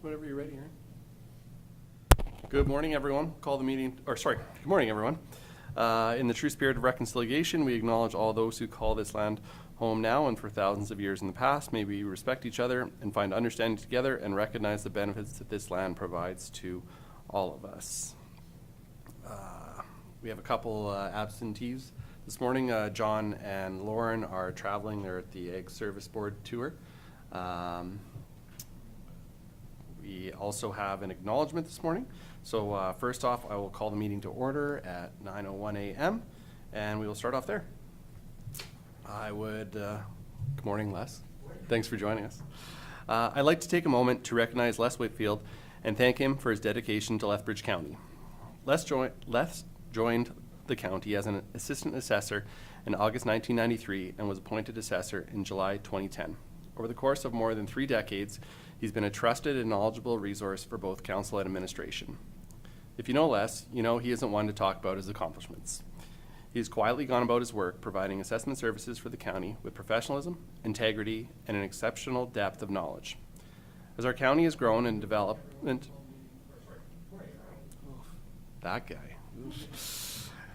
Whenever you're ready, Aaron. Good morning, everyone. Good morning, everyone. In the true spirit of reconciliation, we acknowledge all those who call this land home now and for thousands of years in the past. May we respect each other and find understanding together and recognize the benefits that this land provides to all of us. We have a couple absentees this morning. John and Lauren are traveling. They're at the Ag Service Board tour. We also have an acknowledgement this morning. So first off, I will call the meeting to order at 9:01 a.m. and we will start off there. Good morning, Les. Thanks for joining us. I'd like to take a moment to recognize Les Whitfield and thank him for his dedication to Lethbridge County. Les joined the county as an assistant assessor in August 1993 and was appointed assessor in July 2010. Over the course of more than 3 decades, he's been a trusted and knowledgeable resource for both council and administration. If you know Les, you know he isn't one to talk about his accomplishments. He's quietly gone about his work providing assessment services for the county with professionalism, integrity, and an exceptional depth of knowledge. As our county has grown in development,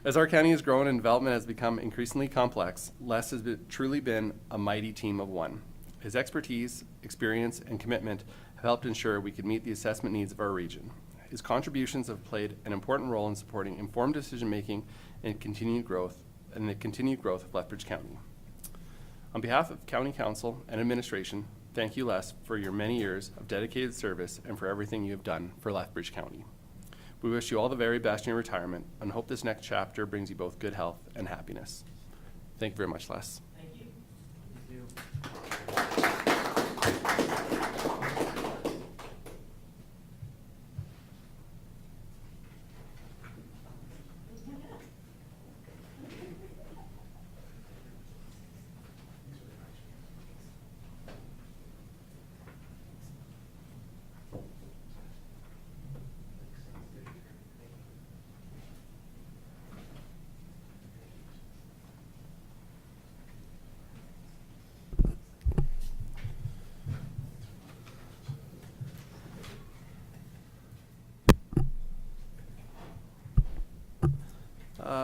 As our county has grown and development has become increasingly complex, Les has truly been a mighty team of one. His expertise, experience, and commitment have helped ensure we could meet the assessment needs of our region. His contributions have played an important role in supporting informed decision-making and the continued growth of Lethbridge County. On behalf of County Council and Administration, thank you, Les, for your many years of dedicated service and for everything you have done for Lethbridge County. We wish you all the very best in your retirement and hope this next chapter brings you both good health and happiness. Thank you very much, Les. Thank you. Thank you.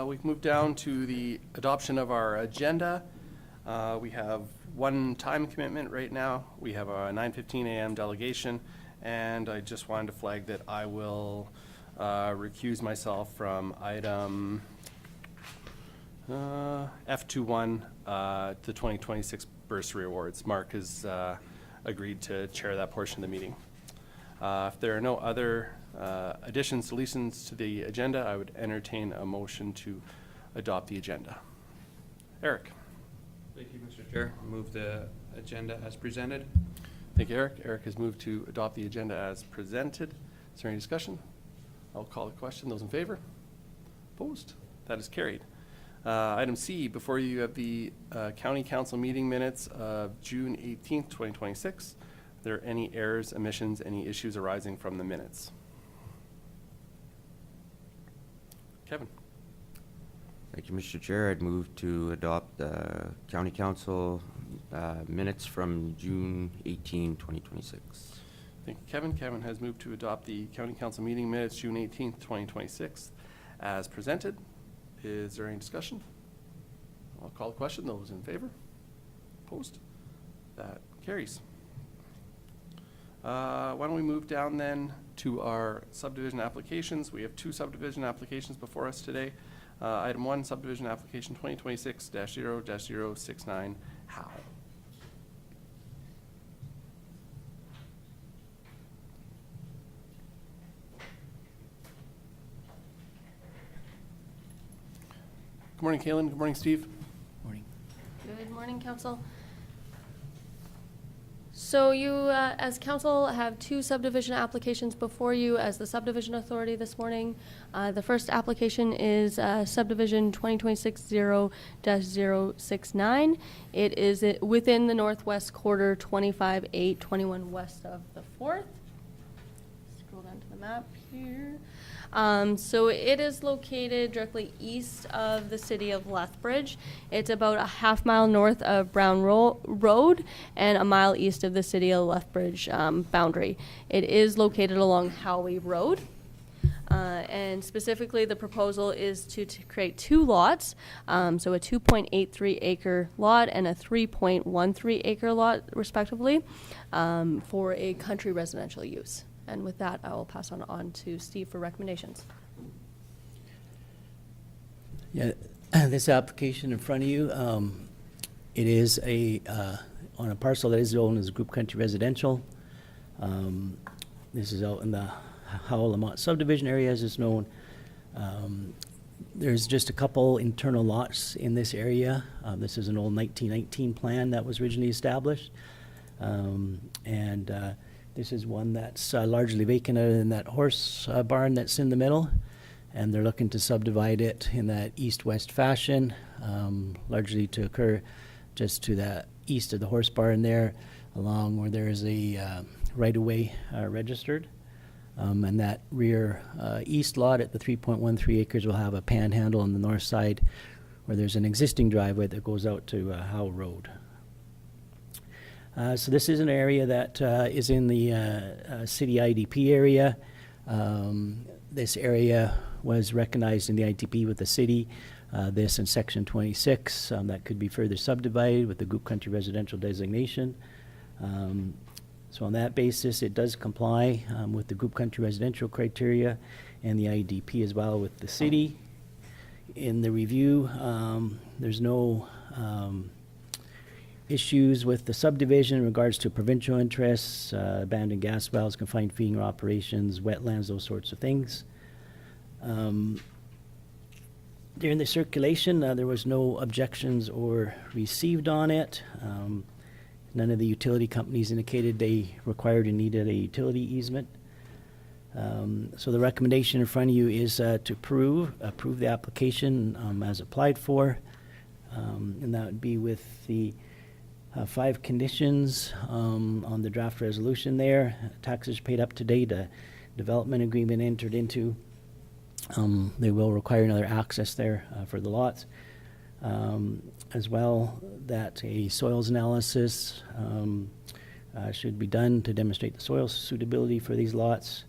We've moved down to the adoption of our agenda. We have one time commitment right now. We have a 9:15 a.m. delegation, and I just wanted to flag that I will recuse myself from item F21, the 2026 Bursary Awards. Mark has agreed to chair that portion of the meeting. If there are no other additions, deletions to the agenda, I would entertain a motion to adopt the agenda. Eric. Thank you, Mr. Chair. Move the agenda as presented. Thank you, Eric. Eric has moved to adopt the agenda as presented. Is there any discussion? I'll call the question. Those in favor? Opposed? That is carried. Item C, before you have the County Council meeting minutes of June 18th, 2026. Are there any errors, omissions, any issues arising from the minutes? Kevin. Thank you, Mr. Chair. I'd move to adopt the County Council minutes from June 18, 2026. Thank you, Kevin. Kevin has moved to adopt the County Council meeting minutes June 18th, 2026 as presented. Is there any discussion? I'll call the question. Those in favor? Opposed? That carries. Why don't we move down then to our subdivision applications. We have 2 subdivision applications before us today. Item 1, subdivision application 2026-0-069 Howe. Good morning, Kaylin. Good morning, Steve. Morning. Good morning, Council. So you, as council, have 2 subdivision applications before you as the subdivision authority this morning. The first application is subdivision 2026-0-069. It is within the northwest quarter, 25-8, 21 west of the 4th. Scroll down to the map here. So it is located directly east of the city of Lethbridge. It's about a half-mile north of Brown Road and a mile east of the city of Lethbridge boundary. It is located along Howe Road. And specifically, the proposal is to create 2 lots, so a 2.83 acre lot and a 3.13 acre lot, respectively, for a country residential use. And with that, I will pass on to Steve for recommendations. Yeah, this application in front of you, it is on a parcel that is owned as group country residential. This is out in the Howe subdivision area, as it's known. There's just a couple internal lots in this area. This is an old 1919 plan that was originally established. This is one that's largely vacant other than that horse barn that's in the middle. And they're looking to subdivide it in that east-west fashion, largely to occur just to the east of the horse barn there, along where there is a right-of-way registered. And that rear east lot at the 3.13 acres will have a panhandle on the north side where there's an existing driveway that goes out to Howe Road. So this is an area that is in the city IDP area. This area was recognized in the IDP with the city. This in section 26, that could be further subdivided with the group country residential designation. So on that basis, it does comply with the group country residential criteria and the IDP as well with the city. In the review, there's no issues with the subdivision in regards to provincial interests, abandoned gas wells, confined feeding operations, wetlands, those sorts of things. During the circulation, there was no objections or received on it. None of the utility companies indicated they required or needed a utility easement. So the recommendation in front of you is to approve the application as applied for. And that would be with the 5 conditions on the draft resolution there. Taxes paid up to date, a development agreement entered into. They will require another access there for the lots. As well, that a soils analysis should be done to demonstrate the soil suitability for these lots.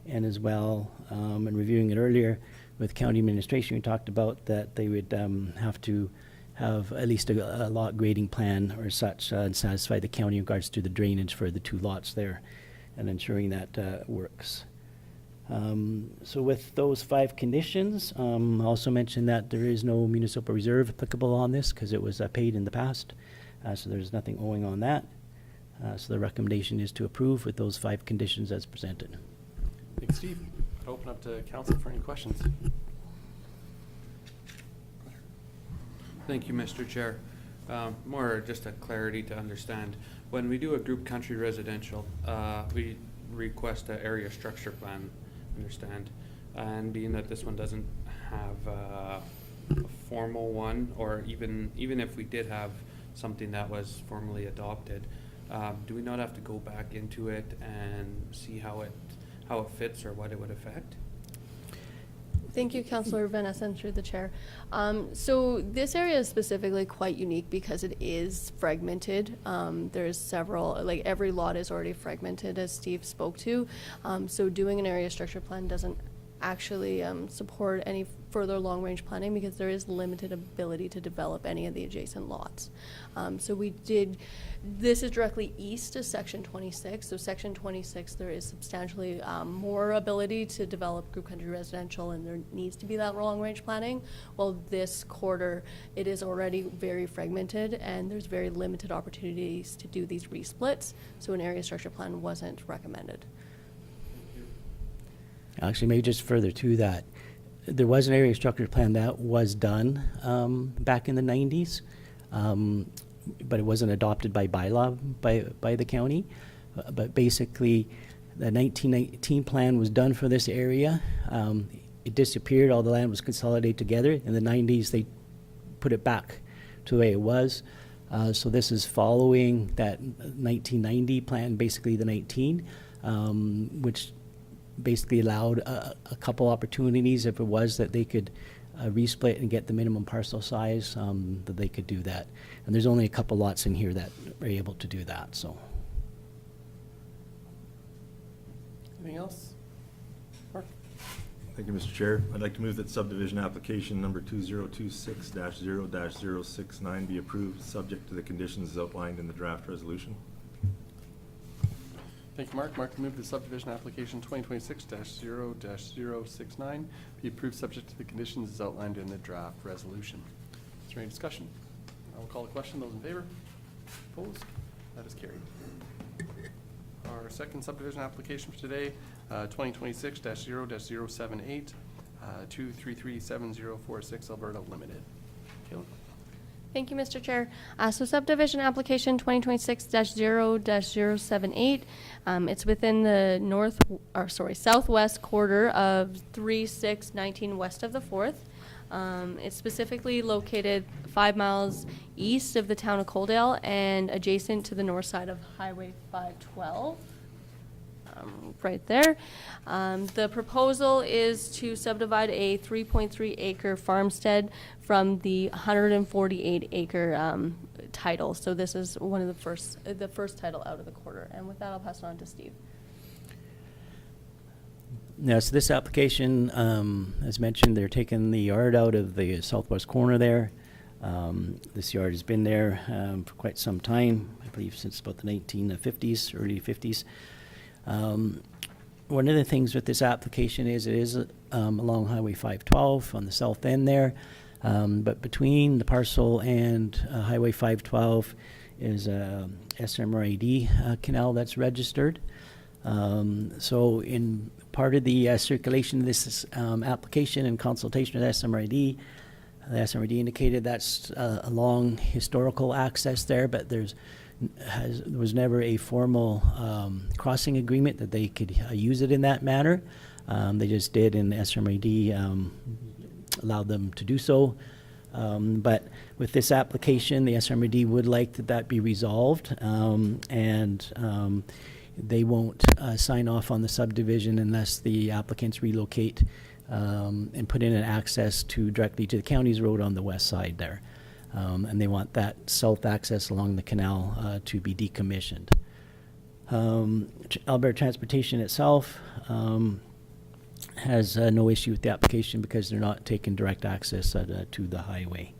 And as well, in reviewing it earlier with county administration, we talked about that they would have to have at least a lot grading plan or such and satisfy the county in regards to the drainage for the 2 lots there and ensuring that works. So with those 5 conditions, I also mentioned that there is no municipal reserve applicable on this because it was paid in the past. So there's nothing owing on that. So the recommendation is to approve with those 5 conditions as presented. Thanks, Steve. I'll open up to council for any questions. Thank you, Mr. Chair. More just a clarity to understand. When we do a group country residential, we request an area structure plan, understand. And being that this one doesn't have a formal one, or even if we did have something that was formally adopted, do we not have to go back into it and see how it fits or what it would affect? Thank you, Councillor Van Essen, through the chair. So this area is specifically quite unique because it is fragmented. There's several, like every lot is already fragmented, as Steve spoke to. So doing an area structure plan doesn't actually support any further long-range planning because there is limited ability to develop any of the adjacent lots. So this is directly east of Section 26. So Section 26, there is substantially more ability to develop group country residential, and there needs to be that long-range planning. While this quarter, it is already very fragmented, and there's very limited opportunities to do these resplits. So an area structure plan wasn't recommended. Actually, maybe just further to that, there was an area structure plan that was done back in the 90s, but it wasn't adopted by bylaw by the county. But basically, the 1919 plan was done for this area. It disappeared. All the land was consolidated together. In the 90s, they put it back to the way it was. So this is following that 1990 plan, basically the 19, which basically allowed a couple opportunities if it was that they could resplit and get the minimum parcel size, that they could do that. And there's only a couple lots in here that are able to do that, so. Anything else? Mark? Thank you, Mr. Chair. I'd like to move that subdivision application number 2026-0-069 be approved, subject to the conditions outlined in the draft resolution. Thank you, Mark. Mark will move the subdivision application 2026-0-069 be approved subject to the conditions as outlined in the draft resolution. Is there any discussion? I will call the question. Those in favor? Opposed? That is carried. Our second subdivision application for today, 2026-0-078, 2337046 Alberta Limited. Kayla? Thank you, Mr. Chair. So subdivision application 2026-0-078. It's within the southwest quarter of 3619 west of the 4th. It's specifically located 5 miles east of the town of Coaldale and adjacent to the north side of Highway 512. Right there. The proposal is to subdivide a 3.3 acre farmstead from the 148 acre title. So this is one of the first title out of the quarter. And with that, I'll pass it on to Steve. Now, so this application, as mentioned, they're taking the yard out of the southwest corner there. This yard has been there for quite some time, I believe since about the 1950s, early 50s. One of the things with this application is it is along Highway 512 on the south end there, but between the parcel and Highway 512 is a SMRAD canal that's registered. So in part of the circulation of this application and consultation with SMRAD, the SMRAD indicated that's a long historical access there, but there was never a formal crossing agreement that they could use it in that manner. They just did, and the SMRAD allowed them to do so. But with this application, the SMRAD would like that be resolved, and they won't sign off on the subdivision unless the applicants relocate and put in an access directly to the county's road on the west side there. And they want that south access along the canal to be decommissioned. Alberta Transportation itself has no issue with the application because they're not taking direct access to the highway.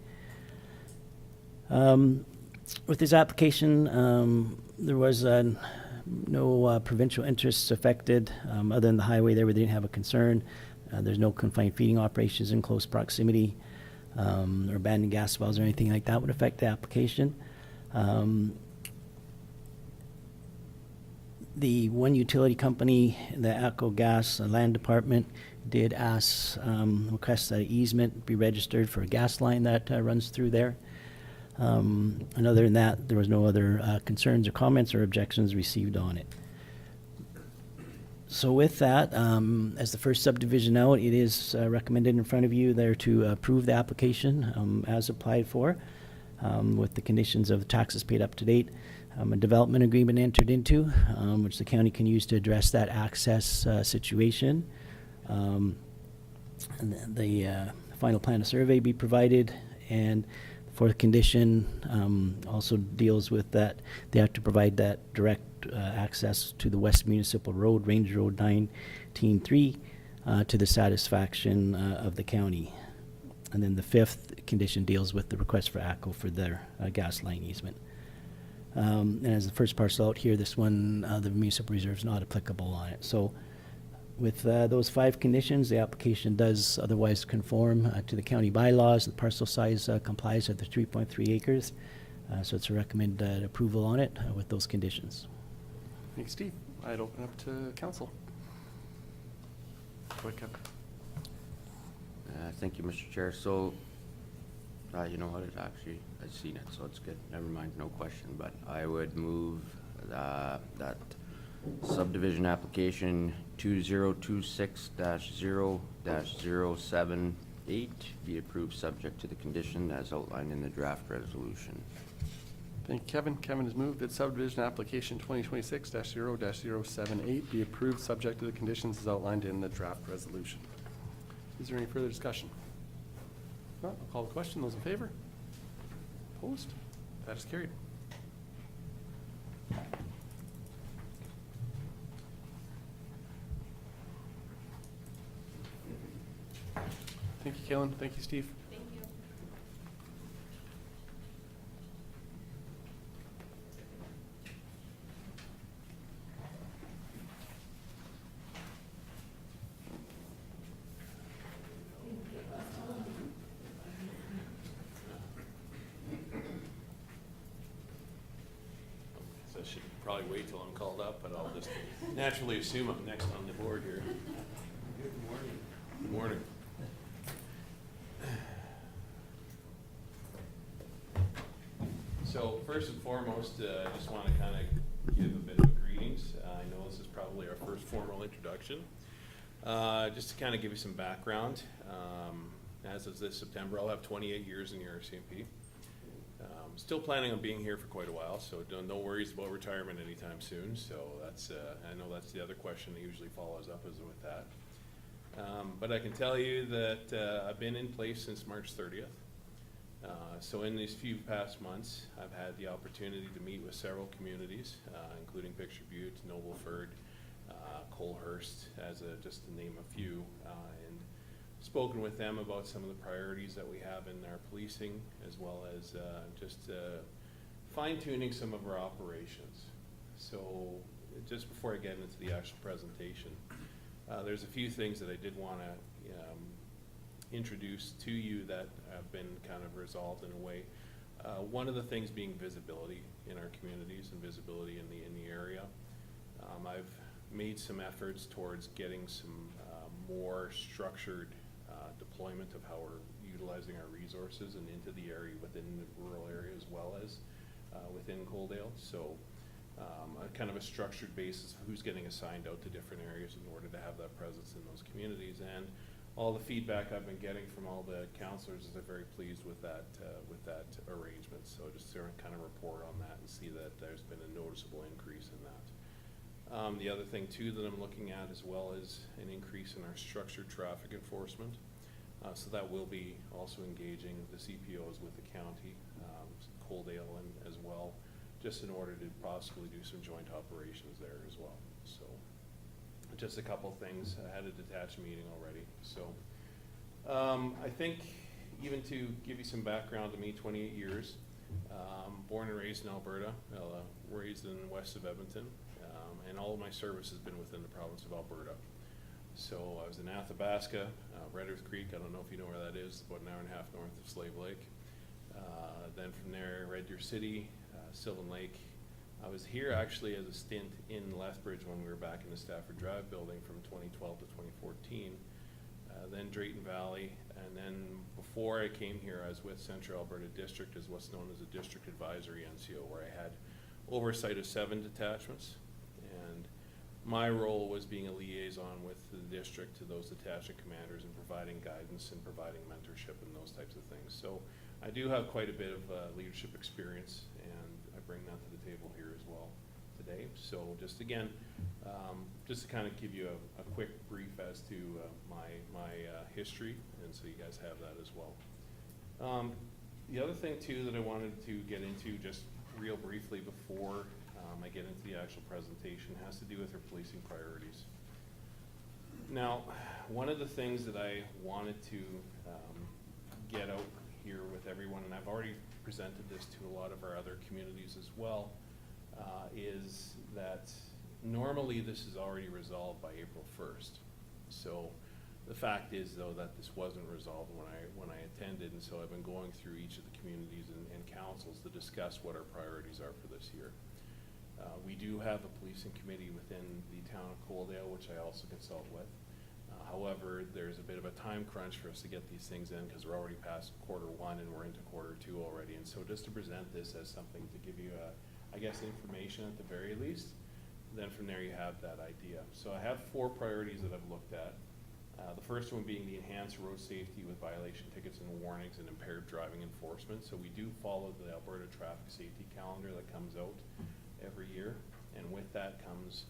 With this application, there was no provincial interests affected other than the highway there where they didn't have a concern. There's no confined feeding operations in close proximity. Or abandoned gas wells or anything like that would affect the application. The one utility company, the ACO Gas Land Department, did request that easement be registered for a gas line that runs through there. And other than that, there was no other concerns or comments or objections received on it. So with that, as the first subdivision out, it is recommended in front of you there to approve the application as applied for, with the conditions of taxes paid up to date, a development agreement entered into, which the county can use to address that access situation. And the final plan of survey be provided, and the fourth condition also deals with that they have to provide that direct access to the West Municipal Road, Range Road 19-3, to the satisfaction of the county. And then the fifth condition deals with the request for ACO for their gas line easement. And as the first parcel out here, this one, the municipal reserve is not applicable on it. So with those 5 conditions, the application does otherwise conform to the county bylaws. The parcel size complies with the 3.3 acres. So it's a recommended approval on it with those conditions. Thanks, Steve. I'd open up to council. Go ahead, Kevin. Thank you, Mr. Chair. So, you know what, I've seen it, so it's good. Never mind, no question. But I would move that subdivision application 2026-0-078 be approved subject to the condition as outlined in the draft resolution. Thank you, Kevin. Kevin has moved that subdivision application 2026-0-078 be approved subject to the conditions as outlined in the draft resolution. Is there any further discussion? Not, I'll call the question. Those in favor? Opposed? That is carried. Thank you, Kaylin. Thank you, Steve. Thank you. So I should probably wait till I'm called up, but I'll just naturally assume I'm next on the board here. Good morning. Good morning. So first and foremost, I just want to kind of give a bit of greetings. I know this is probably our first formal introduction. Just to kind of give you some background, as of this September, I'll have 28 years in the RCMP. Still planning on being here for quite a while, so no worries about retirement anytime soon. So that's, I know that's the other question that usually follows up is with that. But I can tell you that I've been in place since March 30th. So in these few past months, I've had the opportunity to meet with several communities, including Picture Butte, Nobleford, Colehurst, just to name a few, and spoken with them about some of the priorities that we have in our policing, as well as just fine-tuning some of our operations. So just before I get into the actual presentation, there's a few things that I did want to introduce to you that have been kind of resolved in a way. One of the things being visibility in our communities and visibility in the area. I've made some efforts towards getting some more structured deployment of how we're utilizing our resources and into the area within the rural area as well as within Coaldale. So a kind of a structured basis of who's getting assigned out to different areas in order to have that presence in those communities. And all the feedback I've been getting from all the counselors is they're very pleased with that arrangement. So just to kind of report on that and see that there's been a noticeable increase in that. The other thing too that I'm looking at as well is an increase in our structured traffic enforcement. So that will be also engaging the CPOs with the county, Coaldale and as well, just in order to possibly do some joint operations there as well. So just a couple things. I had a detached meeting already. So I think even to give you some background to me, 28 years, born and raised in Alberta, raised in west of Edmonton, and all of my service has been within the province of Alberta. So I was in Athabasca, Red Earth Creek, I don't know if you know where that is, about an hour and a half north of Slave Lake. Then from there, Red Deer City, Sylvan Lake. I was here actually as a stint in Lethbridge when we were back in the Stafford Drive building from 2012 to 2014. Then Drayton Valley, and then before I came here, I was with Central Alberta District as what's known as a District Advisory NCO, where I had oversight of 7 detachments. And my role was being a liaison with the district to those detachment commanders and providing guidance and providing mentorship and those types of things. So I do have quite a bit of leadership experience, and I bring that to the table here as well today. So just again, just to kind of give you a quick brief as to my history, and so you guys have that as well. The other thing too that I wanted to get into just real briefly before I get into the actual presentation has to do with our policing priorities. Now, one of the things that I wanted to get out here with everyone, and I've already presented this to a lot of our other communities as well, is that normally this is already resolved by April 1st. So the fact is though that this wasn't resolved when I attended, and so I've been going through each of the communities and councils to discuss what our priorities are for this year. We do have a policing committee within the town of Coaldale, which I also consult with. However, there's a bit of a time crunch for us to get these things in because we're already past Q1 and we're into Q2 already. And so just to present this as something to give you, I guess, information at the very least, then from there you have that idea. So I have 4 priorities that I've looked at. The first one being the enhanced road safety with violation tickets and warnings and impaired driving enforcement. So we do follow the Alberta traffic safety calendar that comes out every year, and with that comes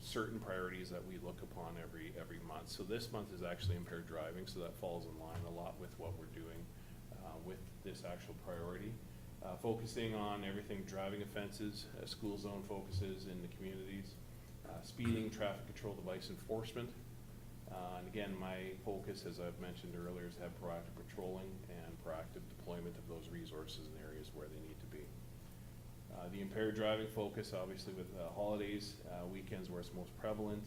certain priorities that we look upon every month. So this month is actually impaired driving, so that falls in line a lot with what we're doing with this actual priority. Focusing on everything driving offenses, school zone focuses in the communities, speeding, traffic control device enforcement. And again, my focus, as I've mentioned earlier, is to have proactive patrolling and proactive deployment of those resources in areas where they need to be. The impaired driving focus, obviously with holidays, weekends where it's most prevalent.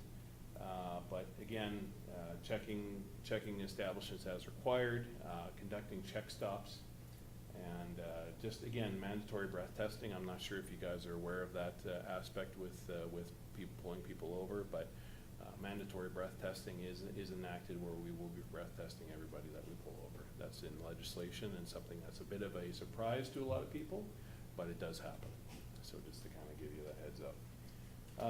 But again, checking establishments as required, conducting check stops, and just again, mandatory breath testing. I'm not sure if you guys are aware of that aspect with people pulling people over, but mandatory breath testing is enacted where we will be breath testing everybody that we pull over. That's in legislation and something that's a bit of a surprise to a lot of people, but it does happen. So just to kind of give you the heads up.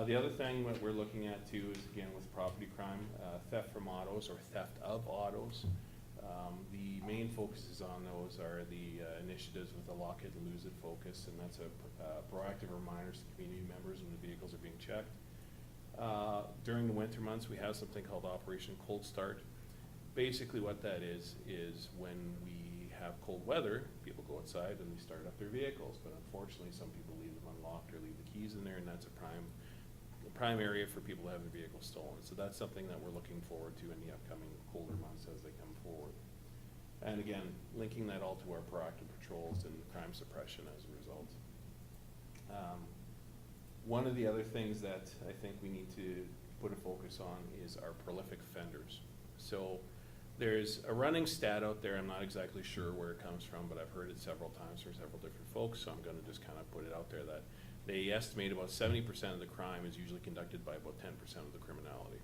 The other thing that we're looking at too is, again, with property crime, theft from autos or theft of autos. The main focuses on those are the initiatives with the Lock It and Lose It focus, and that's a proactive reminders to community members when the vehicles are being checked. During the winter months, we have something called Operation Cold Start. Basically what that is when we have cold weather, people go outside and they start up their vehicles, but unfortunately some people leave them unlocked or leave the keys in there, and that's a prime area for people to have their vehicles stolen. So that's something that we're looking forward to in the upcoming colder months as they come forward. And again, linking that all to our proactive patrols and crime suppression as a result. One of the other things that I think we need to put a focus on is our prolific offenders. So there's a running stat out there, I'm not exactly sure where it comes from, but I've heard it several times from several different folks, so I'm gonna just kind of put it out there that they estimate about 70% of the crime is usually conducted by about 10% of the criminality,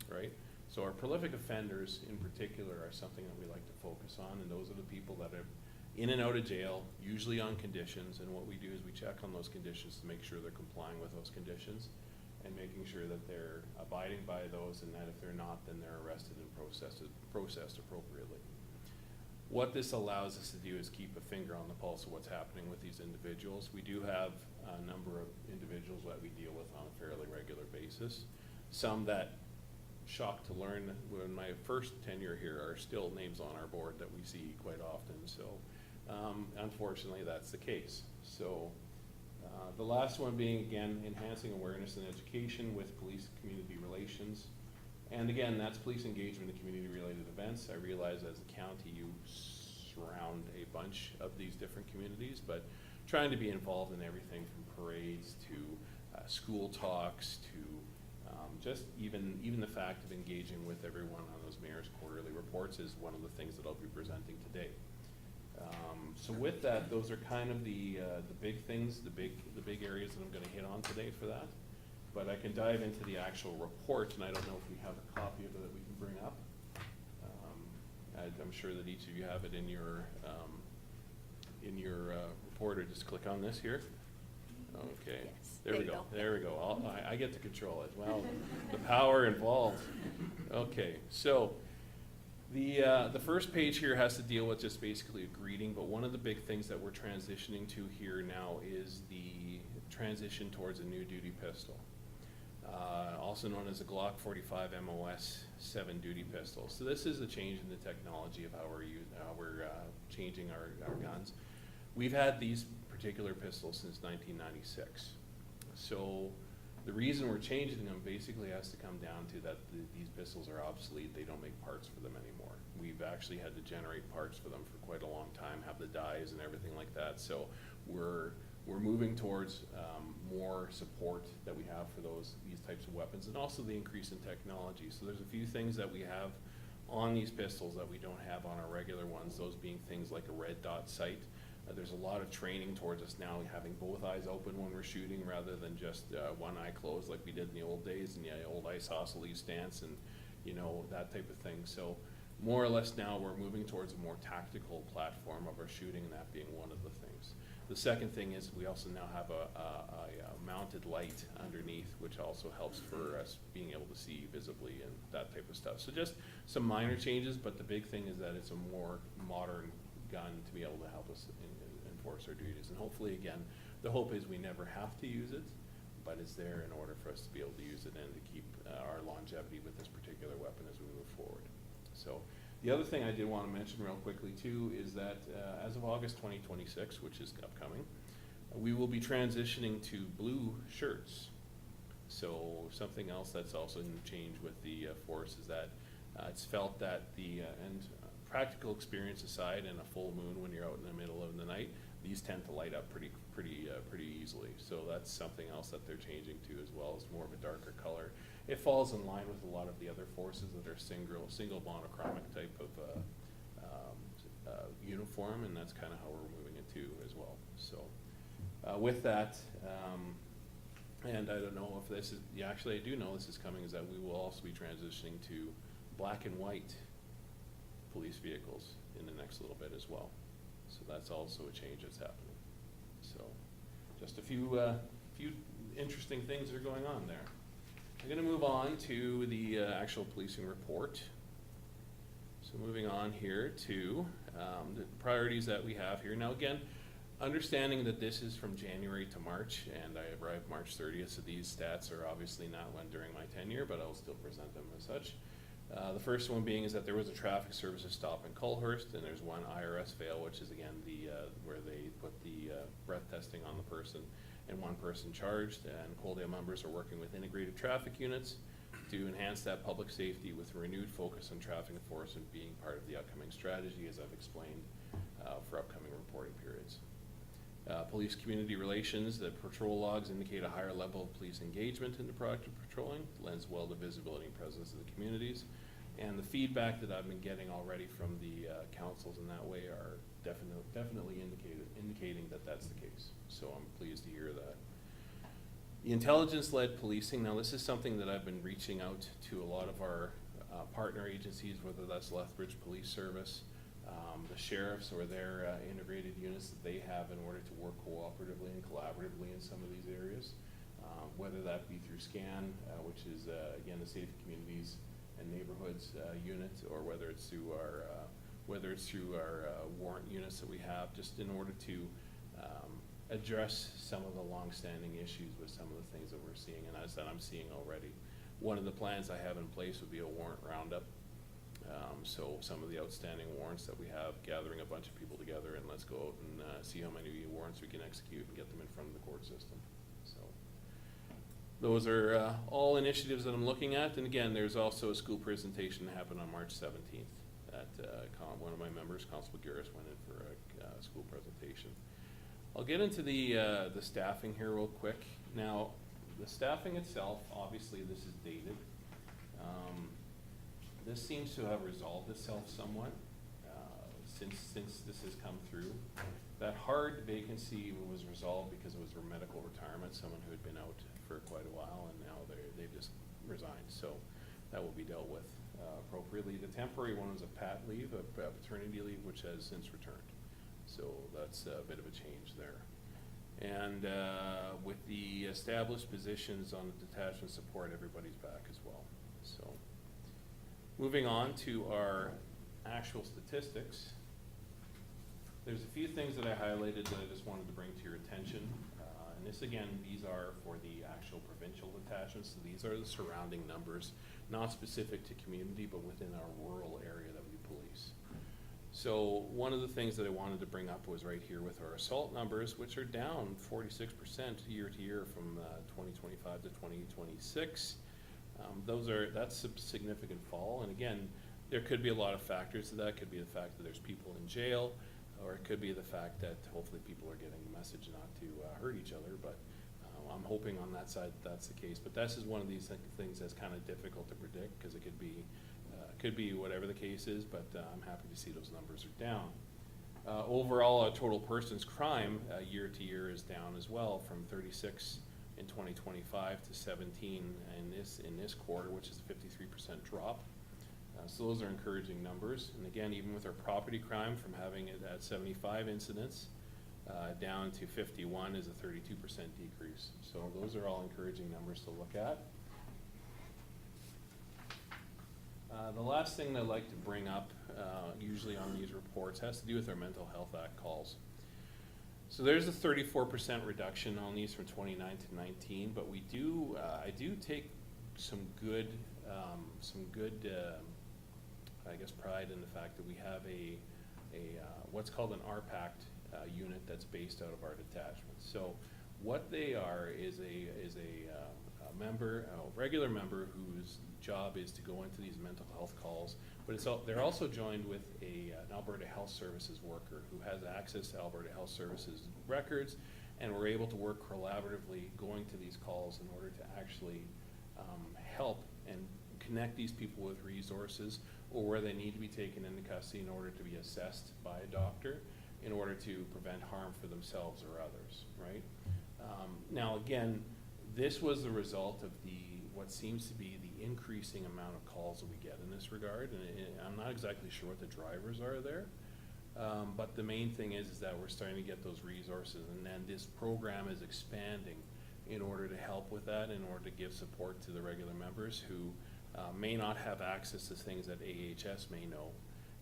right? So our prolific offenders in particular are something that we like to focus on, and those are the people that are in and out of jail, usually on conditions, and what we do is we check on those conditions to make sure they're complying with those conditions and making sure that they're abiding by those, and that if they're not, then they're arrested and processed appropriately. What this allows us to do is keep a finger on the pulse of what's happening with these individuals. We do have a number of individuals that we deal with on a fairly regular basis. Some that, shocked to learn when my first tenure here, are still names on our board that we see quite often. So unfortunately that's the case. So the last one being, again, enhancing awareness and education with police community relations. And again, that's police engagement in community related events. I realize as a county you surround a bunch of these different communities, but trying to be involved in everything from parades to school talks to just even the fact of engaging with everyone on those mayor's quarterly reports is one of the things that I'll be presenting today. So with that, those are kind of the big things, the big areas that I'm going to hit on today for that. But I can dive into the actual report, and I don't know if we have a copy of it that we can bring up. I'm sure that each of you have it in your report, or just click on this here. Okay, Yes, there we go. There we go. I get to control it. Well, the power involved. Okay, so the first page here has to deal with just basically a greeting, but one of the big things that we're transitioning to here now is the transition towards a new duty pistol, also known as a Glock 45 MOS 7 duty pistol. So this is a change in the technology of how we're changing our guns. We've had these particular pistols since 1996. So the reason we're changing them basically has to come down to that these pistols are obsolete. They don't make parts for them anymore. We've actually had to generate parts for them for quite a long time, have the dies and everything like that. So we're moving towards more support that we have for these types of weapons, and also the increase in technology. So there's a few things that we have on these pistols that we don't have on our regular ones, those being things like a red dot sight. There's a lot of training towards us now having both eyes open when we're shooting rather than just one eye closed like we did in the old days, and the old isosceles stance and that type of thing. So more or less now we're moving towards a more tactical platform of our shooting, and that being one of the things. The The second thing is we also now have a mounted light underneath, which also helps for us being able to see visibly and that type of stuff. So just some minor changes, but the big thing is that it's a more modern gun to be able to help us enforce our duties. And hopefully, again, the hope is we never have to use it, but it's there in order for us to be able to use it and to keep our longevity with this particular weapon as we move forward. So the other thing I did want to mention real quickly too is that as of August 2026, which is upcoming, we will be transitioning to blue shirts. So something else that's also in change with the force is that it's felt that and practical experience aside, and a full moon when you're out in the middle of the night, these tend to light up pretty easily. So that's something else that they're changing to as well, as more of a darker color. It falls in line with a lot of the other forces that are single monochromic type of uniform, and that's kind of how we're moving it to as well. So with that, and I don't know if this is, actually I do know this is coming, is that we will also be transitioning to black and white police vehicles in the next little bit as well. So that's also a change that's happening. So just a few interesting things that are going on there. I'm going to move on to the actual policing report. So moving on here to the priorities that we have here. Now again, understanding that this is from January to March, and I arrived March 30th, so these stats are obviously not one during my tenure, but I'll still present them as such. The first one being is that there was a traffic services stop in Culhurst, and there's one IRS fail, which is again where they put the breath testing on the person, and one person charged. And Coaldale members are working with integrated traffic units to enhance that public safety with renewed focus on traffic enforcement being part of the upcoming strategy, as I've explained, for upcoming reporting periods. Police community relations, the patrol logs indicate a higher level of police engagement in the proactive patrolling, lends well to visibility and presence of the communities. And the feedback that I've been getting already from the councils in that way are definitely indicating that that's the case. So I'm pleased to hear that. The intelligence-led policing, now this is something that I've been reaching out to a lot of our partner agencies, whether that's Lethbridge Police Service, the sheriffs or their integrated units that they have in order to work cooperatively and collaboratively in some of these areas, whether that be through SCAN, which is again the Safe Communities and Neighborhoods unit, or whether it's through our warrant units that we have, just in order to address some of the long-standing issues with some of the things that we're seeing, and as that I'm seeing already. One of the plans I have in place would be a warrant roundup. So some of the outstanding warrants that we have, gathering a bunch of people together, and let's go out and see how many warrants we can execute and get them in front of the court system. So those are all initiatives that I'm looking at. And again, there's also a school presentation that happened on March 17th that one of my members, Constable Garris, went in for a school presentation. I'll get into the staffing here real quick. Now, the staffing itself, obviously this is dated. This seems to have resolved itself somewhat since this has come through. That hard vacancy was resolved because it was for medical retirement, someone who had been out for quite a while, and now they've just resigned. So that will be dealt with appropriately. The temporary one was a pat leave, a paternity leave, which has since returned. So that's a bit of a change there. And with the established positions on the detachment support, everybody's back as well. So moving on to our actual statistics, there's a few things that I highlighted that I just wanted to bring to your attention. And this again, these are for the actual provincial detachments. So these are the surrounding numbers, not specific to community, but within our rural area that we police. So one of the things that I wanted to bring up was right here with our assault numbers, which are down 46% year to year from 2025 to 2026. That's a significant fall, and again, there could be a lot of factors to that. It could be the fact that there's people in jail, or it could be the fact that hopefully people are getting the message not to hurt each other, but I'm hoping on that side that's the case. But this is one of these things that's kind of difficult to predict, because it could be whatever the case is, but I'm happy to see those numbers are down. Overall, total persons crime year to year is down as well, from 36 in 2025 to 17 in this quarter, which is a 53% drop. So those are encouraging numbers. And again, even with our property crime, from having it at 75 incidents down to 51 is a 32% decrease. So those are all encouraging numbers to look at. The last thing that I'd like to bring up, usually on these reports, has to do with our Mental Health Act calls. So there's a 34% reduction on these from 29 to 19, but we do, I do take some good, I guess, pride in the fact that we have a what's called an RPACT unit that's based out of our detachment. So what they are is a member, a regular member whose job is to go into these mental health calls, but they're also joined with an Alberta Health Services worker who has access to Alberta Health Services records, and we're able to work collaboratively going to these calls in order to actually help and connect these people with resources, or where they need to be taken into custody in order to be assessed by a doctor in order to prevent harm for themselves or others, right? Now again, this was the result of what seems to be the increasing amount of calls that we get in this regard, and I'm not exactly sure what the drivers are there, but the main thing is that we're starting to get those resources, and then this program is expanding in order to help with that, in order to give support to the regular members who may not have access to things that AHS may know,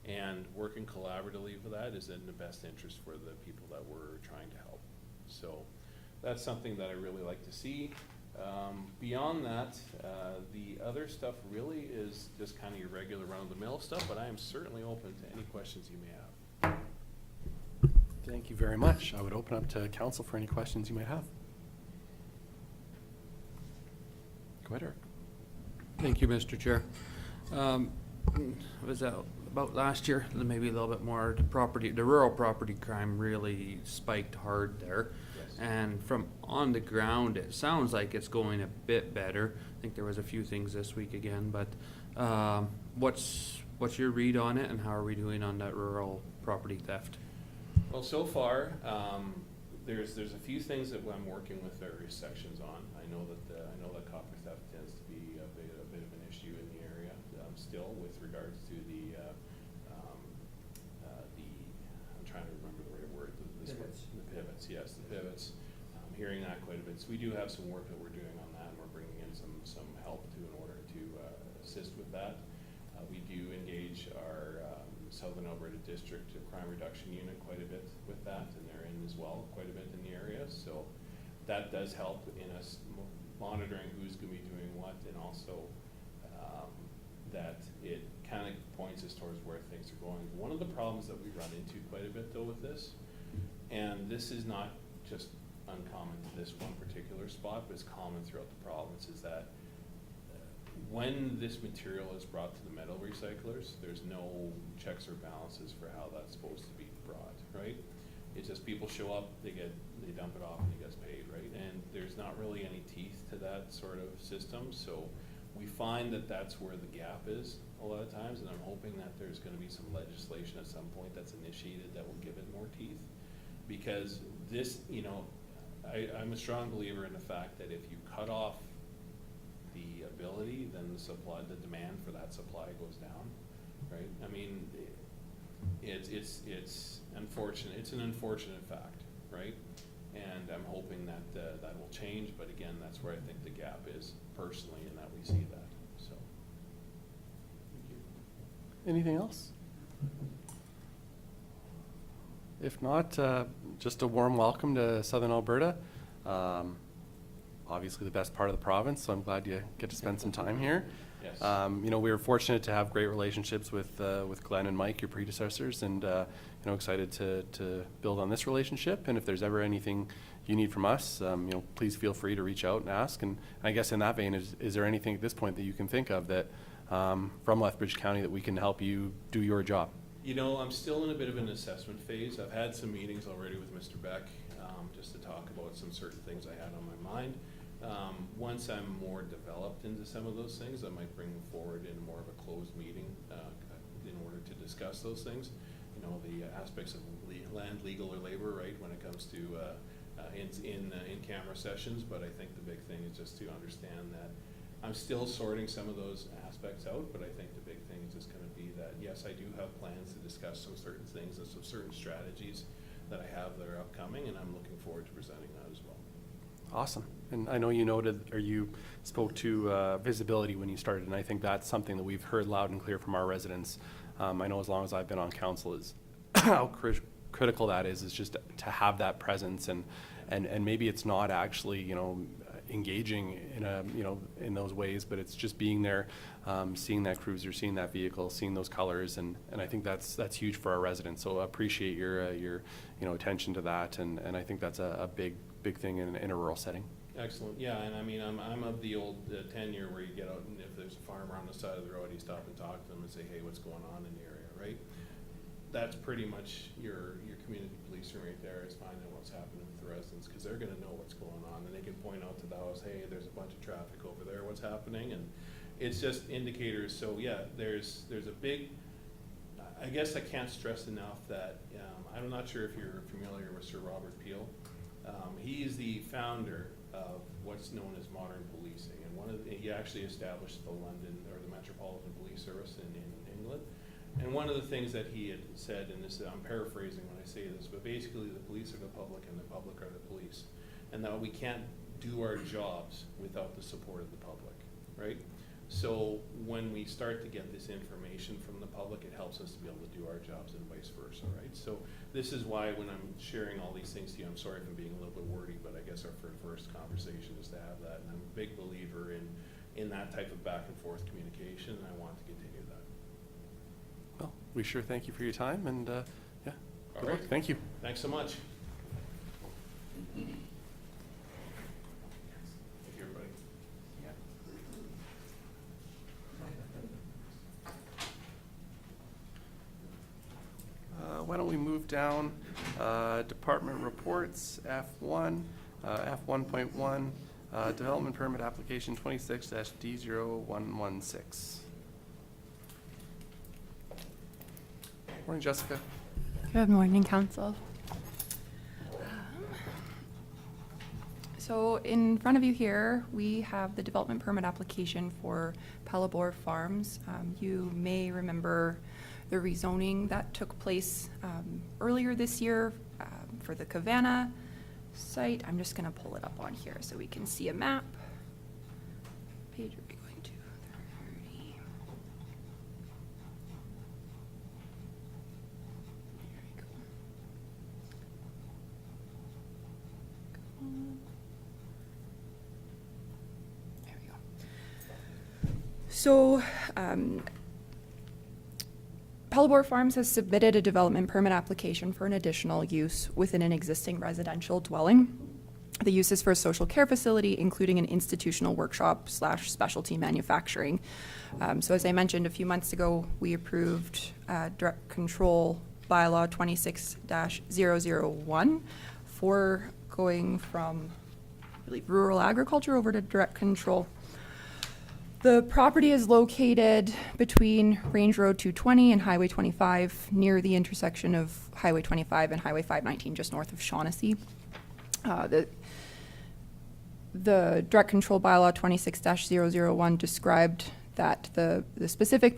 and working collaboratively for that is in the best interest for the people that we're trying to help. So that's something that I really like to see. Beyond that, the other stuff really is just kind of your regular run-of-the-mill stuff, but I am certainly open to any questions you may have. Thank you very much. I would open up to council for any questions you might have. Go ahead, Eric. Thank you, Mr. Chair. Was that about last year? Maybe a little bit more. The rural property crime really spiked hard there. Yes. And from on the ground, it sounds like it's going a bit better. I think there was a few things this week again, but what's your read on it, and how are we doing on that rural property theft? Well, so far, there's a few things that I'm working with various sections on. I know that copper theft tends to be a bit of an issue in the area still, with regards to the I'm trying to remember the right word. The pivots, yes, the pivots. I'm hearing that quite a bit. So we do have some work that we're doing on that, and we're bringing in some help in order to assist with that. We do engage our Southern Alberta District Crime Reduction Unit quite a bit with that, and they're in as well quite a bit in the area. So that does help in us monitoring who's going to be doing what, and also that it kind of points us towards where things are going. One of the problems that we run into quite a bit though with this, and this is not just uncommon to this one particular spot, but it's common throughout the province, is that when this material is brought to the metal recyclers, there's no checks or balances for how that's supposed to be brought, right? It's just people show up, they dump it off, and it gets paid, right? And there's not really any teeth to that sort of system, so we find that that's where the gap is a lot of times, and I'm hoping that there's going to be some legislation at some point that's initiated that will give it more teeth, because this, I'm a strong believer in the fact that if you cut off the ability, then the demand for that supply goes down, right? I mean, it's unfortunate. It's an unfortunate fact, right? And I'm hoping that that will change. But again, that's where I think the gap is personally, in that we see that. So, thank you. Anything else? If not, just a warm welcome to Southern Alberta. Obviously the best part of the province, so I'm glad you get to spend some time here. Yes. We were fortunate to have great relationships with Glenn and Mike, your predecessors, and excited to build on this relationship. And if there's ever anything you need from us, please feel free to reach out and ask. And I guess in that vein, is there anything at this point that you can think of that from Lethbridge County that we can help you do your job? I'm still in a bit of an assessment phase. I've had some meetings already with Mr. Beck, just to talk about some certain things I had on my mind. Once I'm more developed into some of those things, I might bring them forward in more of a closed meeting in order to discuss those things. The aspects of land, legal, or labor, right, when it comes to in-camera sessions. But I think the big thing is just to understand that I'm still sorting some of those aspects out, but I think the big thing is just going to be that, yes, I do have plans to discuss some certain things and some certain strategies that I have that are upcoming, and I'm looking forward to presenting that as well. Awesome. And I know you noted, or you spoke to visibility when you started, and I think that's something that we've heard loud and clear from our residents. I know as long as I've been on council is how critical that is just to have that presence, and maybe it's not actually, you know, engaging in a, you know, in those ways, but it's just being there, seeing that cruiser, seeing that vehicle, seeing those colors, and I think that's huge for our residents. So I appreciate your you know, attention to that, and I think that's a big thing in a rural setting. Excellent. Yeah, and I mean, I'm of the old tenure where you get out, and if there's a farmer on the side of the road, you stop and talk to them and say, hey, what's going on in the area, right? That's pretty much your community policing right there, is finding what's happening with the residents, because they're gonna know what's going on, and they can point out to the house, hey, there's a bunch of traffic over there, what's happening? And it's just indicators. So yeah, there's a big, I guess I can't stress enough that, I'm not sure if you're familiar with Sir Robert Peel. He's the founder of what's known as modern policing, and he actually established the London, or the Metropolitan Police Service in England. And one of the things that he had said, and this, I'm paraphrasing when I say this, but basically the police are the public and the public are the police, and that we can't do our jobs without the support of the public, right? So when we start to get this information from the public, it helps us to be able to do our jobs, and vice versa, right? So this is why when I'm sharing all these things to you, I'm sorry if I'm being a little bit wordy, but I guess our first conversation is to have that, and I'm a big believer in that type of back and forth communication, and I want to continue that. Well, we sure thank you for your time, and yeah, All good right. luck. Thank you. Thanks so much. Thank you, everybody. Why don't we move down, department reports, F1, F1.1, development permit application 26-D0116. Morning, Jessica. Good morning, Council. So in front of you here, we have the development permit application for Palabor Farms. You may remember the rezoning that took place earlier this year for the Cavanna site. I'm just going to pull it up on here so we can see a map. Page are we going to? 30. There we go. Come on. There we go. So, Palabor Farms has submitted a development permit application for an additional use within an existing residential dwelling. The use is for a social care facility, including an institutional workshop / specialty manufacturing. So as I mentioned a few months ago, we approved direct control bylaw 26-001 for going from, I believe, rural agriculture over to direct control. The property is located between Range Road 220 and Highway 25, near the intersection of Highway 25 and Highway 519, just north of Shaughnessy. The direct control bylaw 26-001 described that the specific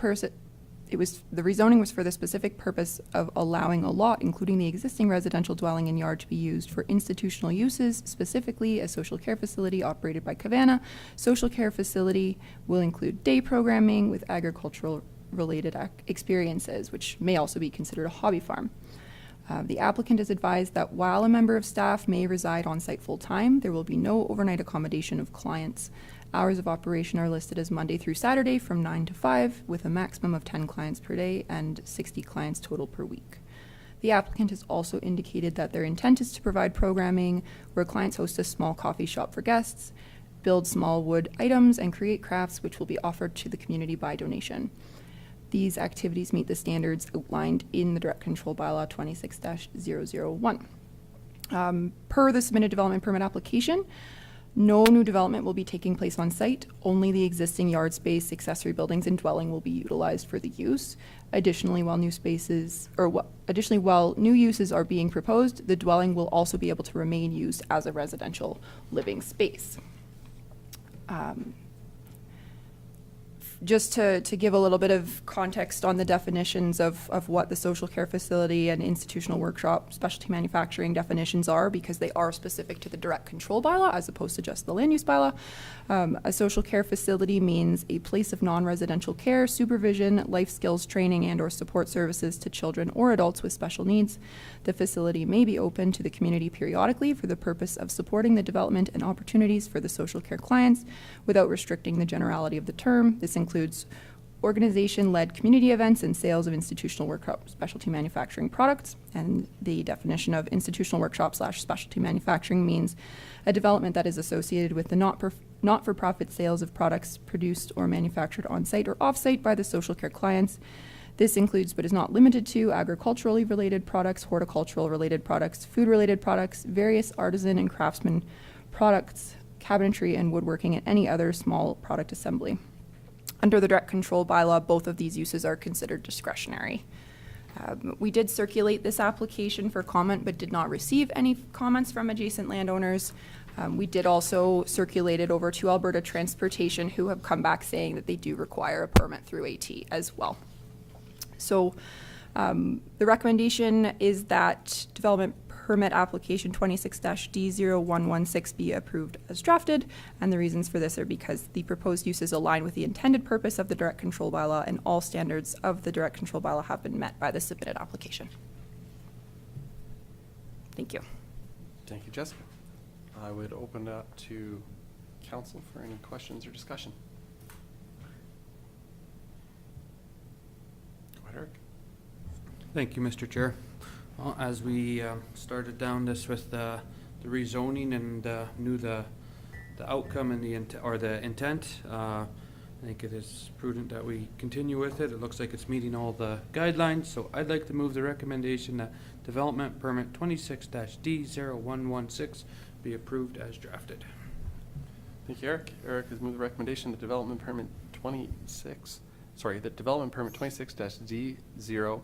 the rezoning was for the specific purpose of allowing a lot, including the existing residential dwelling and yard, to be used for institutional uses, specifically a social care facility operated by Cavanna. Social care facility will include day programming with agricultural related experiences, which may also be considered a hobby farm. The applicant is advised that while a member of staff may reside on site full time, there will be no overnight accommodation of clients. Hours of operation are listed as Monday through Saturday from 9 to 5, with a maximum of 10 clients per day and 60 clients total per week. The applicant has also indicated that their intent is to provide programming where clients host a small coffee shop for guests, build small wood items, and create crafts which will be offered to the community by donation. These activities meet the standards outlined in the direct control bylaw 26-001. Per the submitted development permit application, no new development will be taking place on site. Only the existing yard space, accessory buildings, and dwelling will be utilized for the use. Additionally, while new uses are being proposed, the dwelling will also be able to remain used as a residential living space. just to give a little bit of context on the definitions of what the social care facility and institutional workshop specialty manufacturing definitions are, because they are specific to the direct control bylaw as opposed to just the land use bylaw. A social care facility means a place of non-residential care, supervision, life skills training, and or support services to children or adults with special needs. The facility may be open to the community periodically for the purpose of supporting the development and opportunities for the social care clients without restricting the generality of the term. This includes organization-led community events and sales of institutional workshop specialty manufacturing products. And the definition of institutional workshop / specialty manufacturing means a development that is associated with the not-for-profit sales of products produced or manufactured on-site or off-site by the social care clients. This includes, but is not limited to, agriculturally related products, horticultural related products, food related products, various artisan and craftsman products, cabinetry and woodworking, and any other small product assembly. Under the direct control bylaw, both of these uses are considered discretionary. We did circulate this application for comment, but did not receive any comments from adjacent landowners. We did also circulate it over to Alberta Transportation, who have come back saying that they do require a permit through AT as well. So the recommendation is that development permit application 26-D0116 be approved as drafted, and the reasons for this are because the proposed uses align with the intended purpose of the direct control bylaw, and all standards of the direct control bylaw have been met by the submitted application. Thank you. Thank you, Jessica. I would open it up to council for any questions or discussion. Go ahead, Eric. Thank you, Mr. Chair. Well, as we started down this with the rezoning and knew the outcome and the intent, I think it is prudent that we continue with it. It looks like it's meeting all the guidelines, so I'd like to move the recommendation that development permit 26-D0116 be approved as drafted. Thank you, Eric. Eric has moved the recommendation that development permit 26-D0116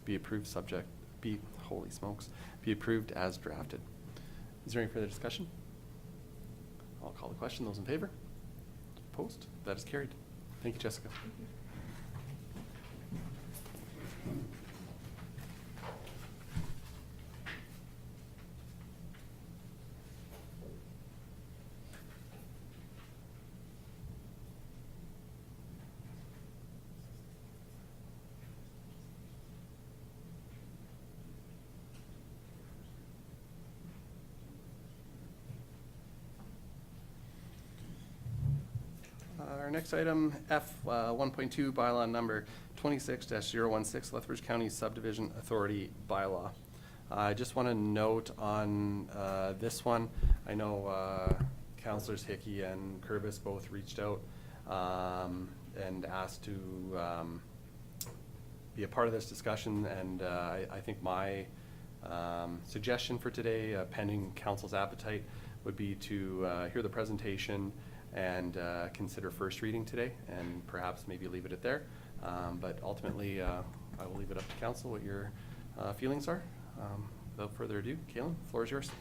be approved be approved as drafted. Is there any further discussion? I'll call the question. Those in favor? Opposed? That is carried. Thank you, Jessica. Our next item, F 1.2, bylaw number 26-016, Lethbridge County Subdivision Authority bylaw. I just want to note on this one, I know Councillors Hickey and Kurbis both reached out and asked to be a part of this discussion, and I think my suggestion for today, pending council's appetite, would be to hear the presentation and consider first reading today, and perhaps maybe leave it at there. But ultimately, I will leave it up to council what your feelings are. Without further ado, Kaylin, the floor is yours.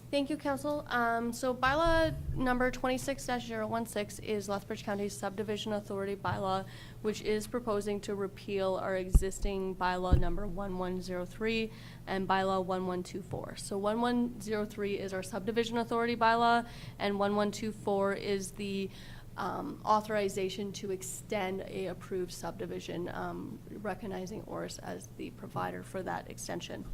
Thank you, Council. So bylaw number 26-016 is Lethbridge County's Subdivision Authority bylaw, which is proposing to repeal our existing bylaw number 1103 and bylaw 1124. So 1103 is our Subdivision Authority bylaw, and 1124 is the authorization to extend a approved subdivision, recognizing ORS as the provider for that extension.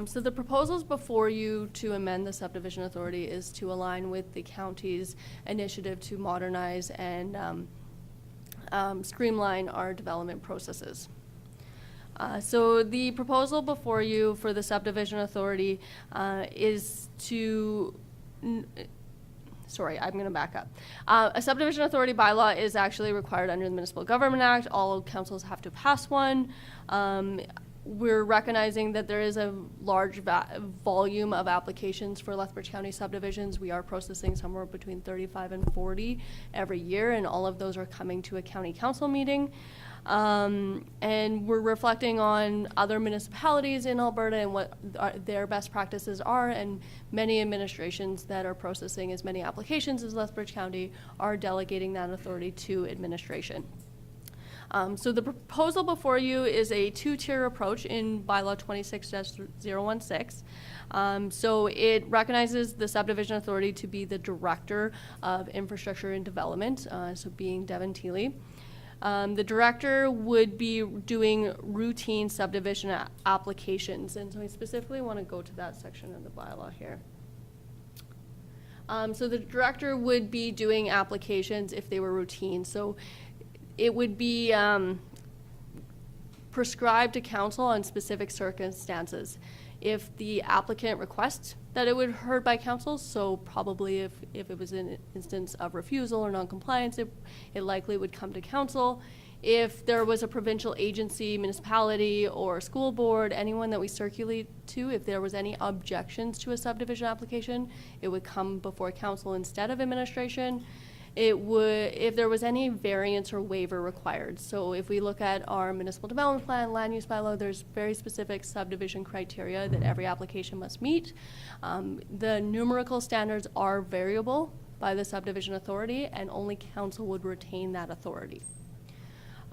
So the proposals before you to amend the subdivision authority is to align with the county's initiative to modernize and streamline our development processes. So the proposal before you for the subdivision authority is to sorry, I'm going to back up. A subdivision authority bylaw is actually required under the Municipal Government Act. All councils have to pass one. we're recognizing that there is a large volume of applications for Lethbridge County subdivisions. We are processing somewhere between 35 and 40 every year, and all of those are coming to a county council meeting. And we're reflecting on other municipalities in Alberta and what their best practices are, and many administrations that are processing as many applications as Lethbridge County are delegating that authority to administration. So the proposal before you is a two-tier approach in Bylaw 26-016. So it recognizes the subdivision authority to be the Director of Infrastructure and Development, so being Devin Teely. The director would be doing routine subdivision applications, and so I specifically want to go to that section of the bylaw here. So the director would be doing applications if they were routine. So it would be prescribed to council on specific circumstances. If the applicant requests that it would be heard by council, so probably if it was an instance of refusal or non-compliance, it likely would come to council. If there was a provincial agency, municipality, or school board, anyone that we circulate to, if there was any objections to a subdivision application, it would come before council instead of administration. It would, if there was any variance or waiver required. So if we look at our municipal development plan, land use bylaw, there's very specific subdivision criteria that every application must meet. The numerical standards are variable by the subdivision authority, and only council would retain that authority.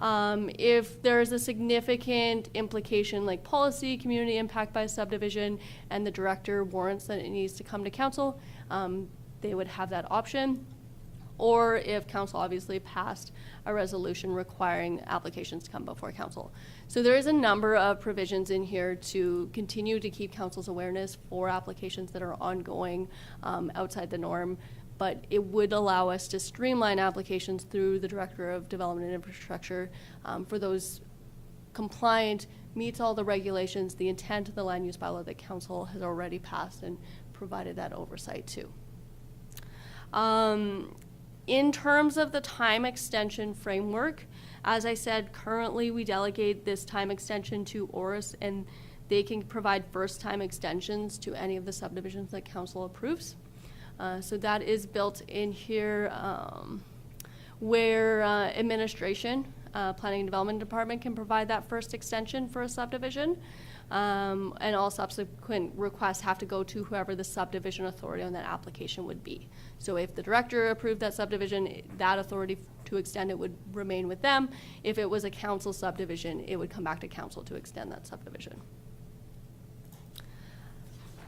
If there's a significant implication like policy, community impact by subdivision, and the director warrants that it needs to come to council, they would have that option. Or if council obviously passed a resolution requiring applications to come before council. So there is a number of provisions in here to continue to keep council's awareness for applications that are ongoing outside the norm, but it would allow us to streamline applications through the Director of Development and Infrastructure for those compliant, meets all the regulations, the intent of the land use bylaw that council has already passed and provided that oversight to. In terms of the time extension framework, as I said, currently we delegate this time extension to ORIS, and they can provide first time extensions to any of the subdivisions that council approves. So that is built in here where administration, Planning and Development Department can provide that first extension for a subdivision. And all subsequent requests have to go to whoever the subdivision authority on that application would be. So if the director approved that subdivision, that authority to extend it would remain with them. If it was a council subdivision, it would come back to council to extend that subdivision.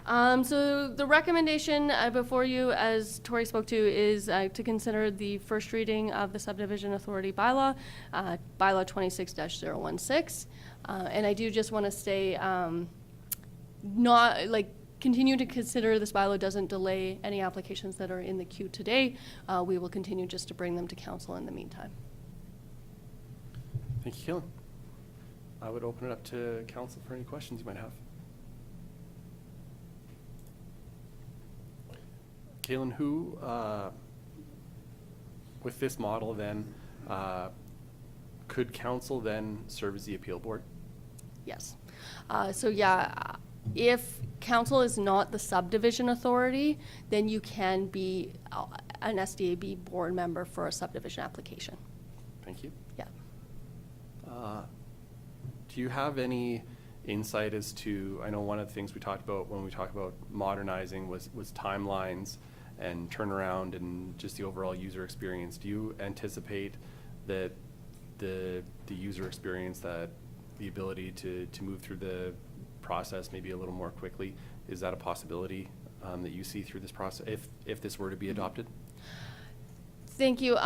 So the recommendation before you, as Tori spoke to, is to consider the first reading of the subdivision authority bylaw, bylaw 26-016. And I do just want to say, continue to consider this bylaw doesn't delay any applications that are in the queue today. We will continue just to bring them to council in the meantime. Thank you, Kaylin. I would open it up to council for any questions you might have. Kaylin, who, with this model then, could council then serve as the appeal board? Yes. So yeah, if council is not the subdivision authority, then you can be an SDAB board member for a subdivision application. Thank you. Yeah. Do you have any insight as to, I know one of the things we talked about when we talked about modernizing was timelines and turnaround and just the overall user experience. Do you anticipate that the user experience, that the ability to move through the process maybe a little more quickly, is that a possibility that you see through this process if this were to be adopted? Thank you.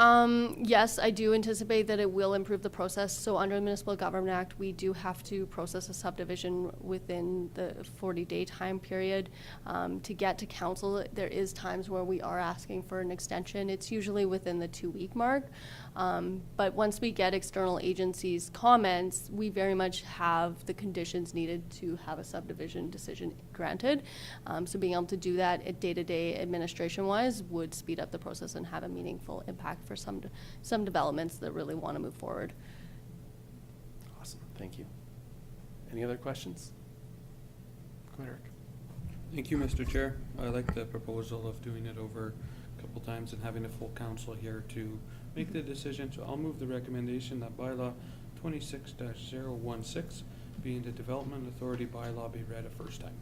Yes, I do anticipate that it will improve the process. So under the Municipal Government Act, we do have to process a subdivision within the 40-day time period. To get to council, there is times where we are asking for an extension. It's usually within the 2-week mark. But once we get external agencies' comments, we very much have the conditions needed to have a subdivision decision granted. So being able to do that at day-to-day administration-wise would speed up the process and have a meaningful impact for some developments that really want to move forward. Awesome, thank you. Any other questions? Go ahead, Eric. Thank you, Mr. Chair. I like the proposal of doing it over a couple times and having a full council here to make the decision. So I'll move the recommendation that bylaw 26-016, being the Development Authority bylaw, be read a first time.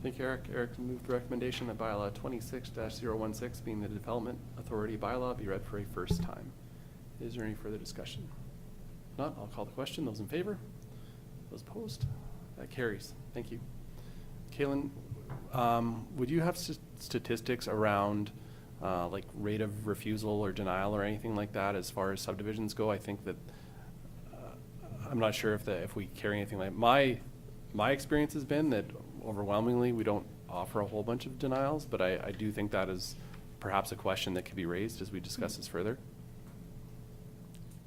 Thank you, Eric. Eric moved the recommendation that bylaw 26-016, being the Development Authority bylaw, be read for a first time. Is there any further discussion? If not, I'll call the question. Those in favor? Those opposed? That carries. Thank you. Kaylin, would you have statistics around like rate of refusal or denial or anything like that as far as subdivisions go? I think that I'm not sure if we carry anything like my experience has been that overwhelmingly we don't offer a whole bunch of denials, but I do think that is perhaps a question that could be raised as we discuss this further.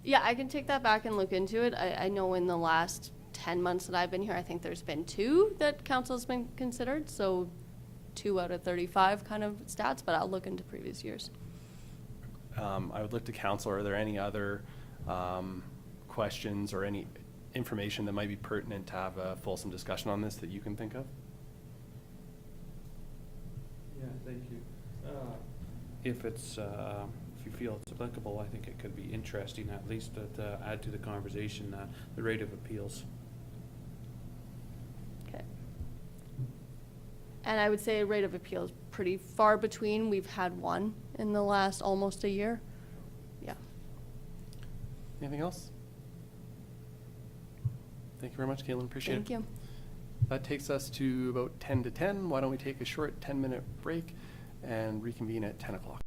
Yeah, I can take that back and look into it. I know in the last 10 months that I've been here, I think there's been 2 that council's been considered, so 2 out of 35 kind of stats, but I'll look into previous years. I would look to council. Are there any other questions or any information that might be pertinent to have a fulsome discussion on this that you can think of? Yeah, thank you. If it's, if you feel it's applicable, I think it could be interesting, at least to add to the conversation, the rate of appeals. Okay. And I would say rate of appeal is pretty far between. We've had 1 in the last almost a year. Yeah. Anything else? Thank you very much, Caitlin. Appreciate it. Thank you. That takes us to about 10 to 10. Why don't we take a short 10-minute break and reconvene at 10 o'clock.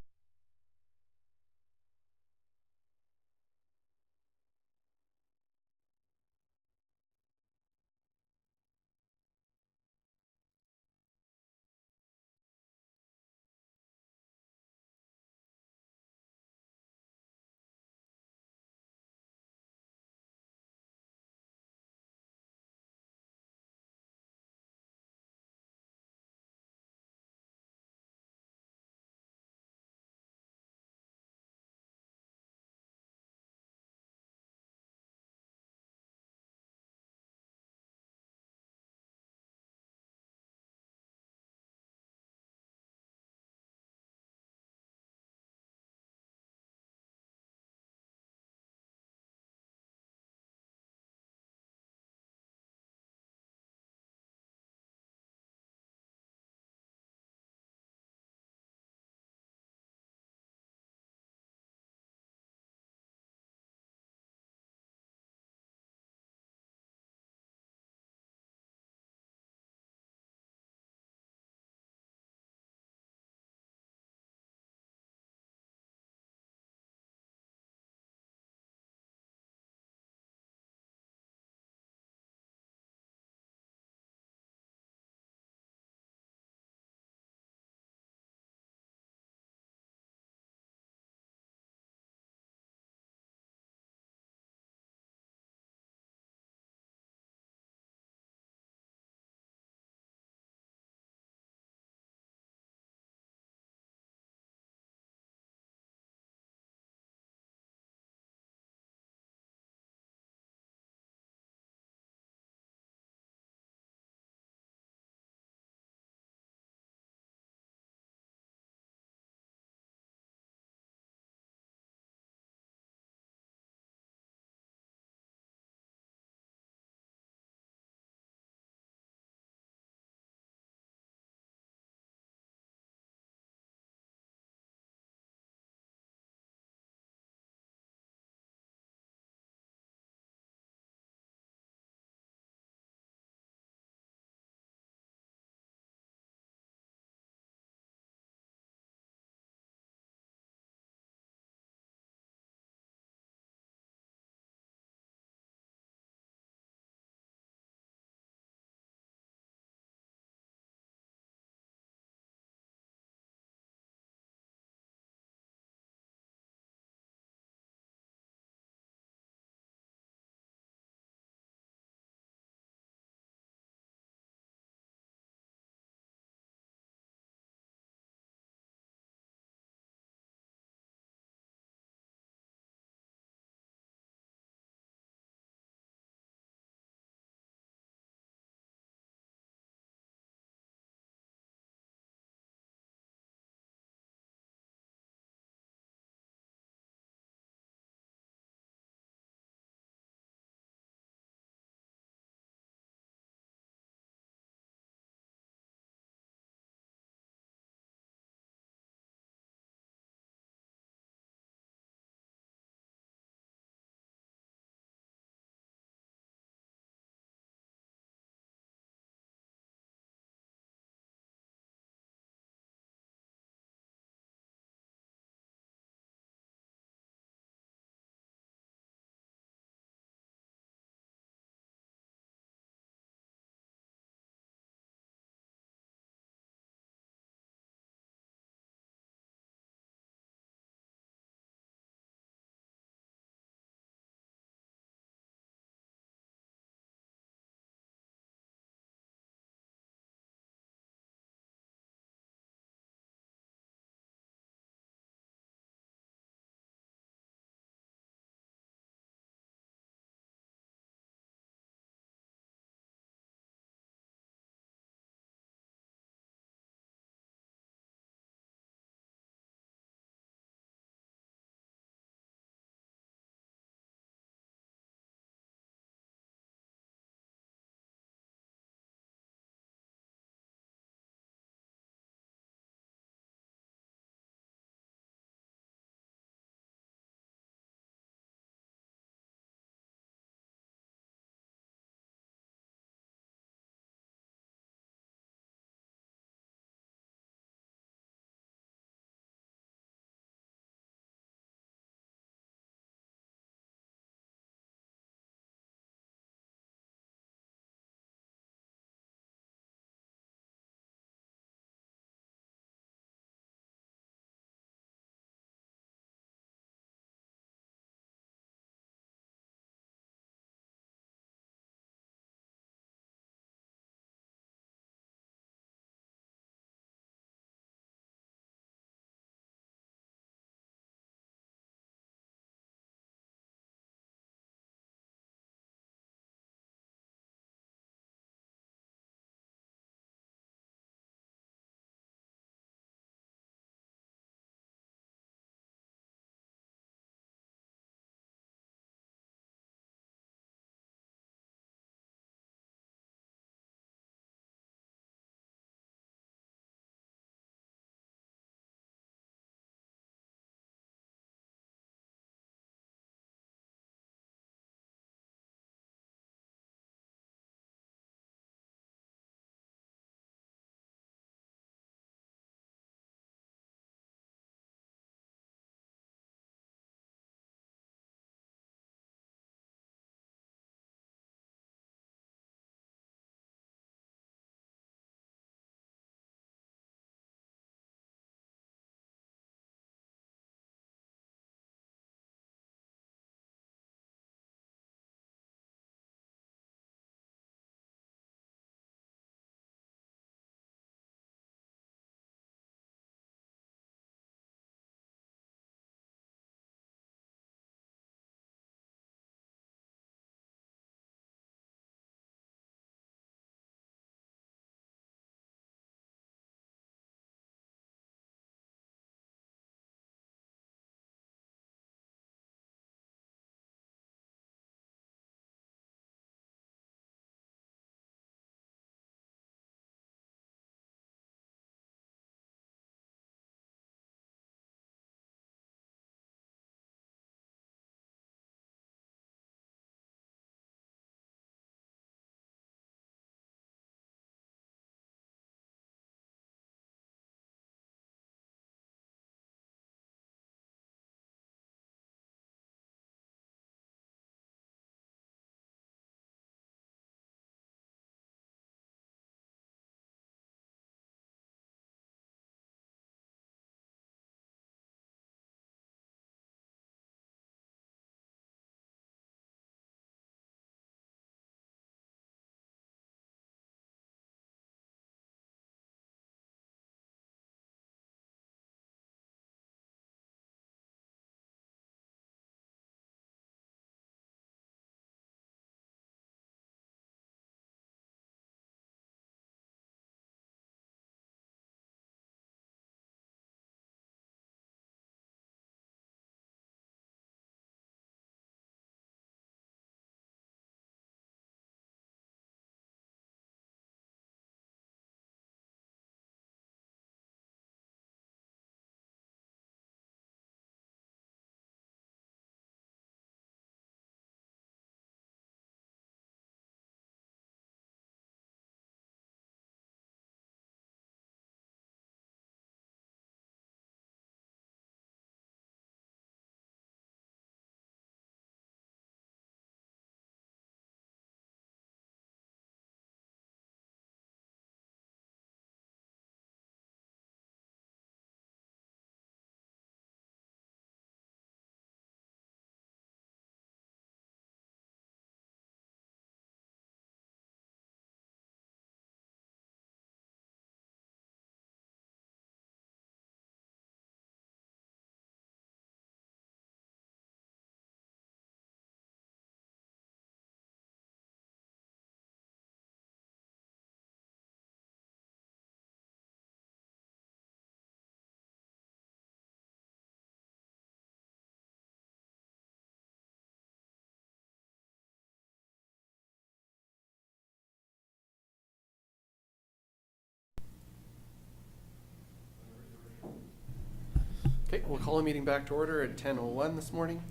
Okay, we'll call a meeting back to order at 10:01 this morning.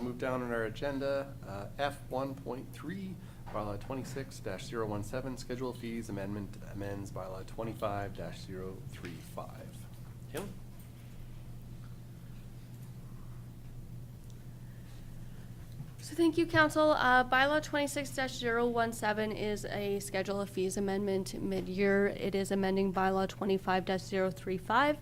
Move down on our agenda, F1.3, Bylaw 26-017, Schedule of Fees Amendment amends Bylaw 25-035. Caitlin? So thank you, Council. Bylaw 26-017 is a Schedule of Fees amendment mid-year. It is amending Bylaw 25-035.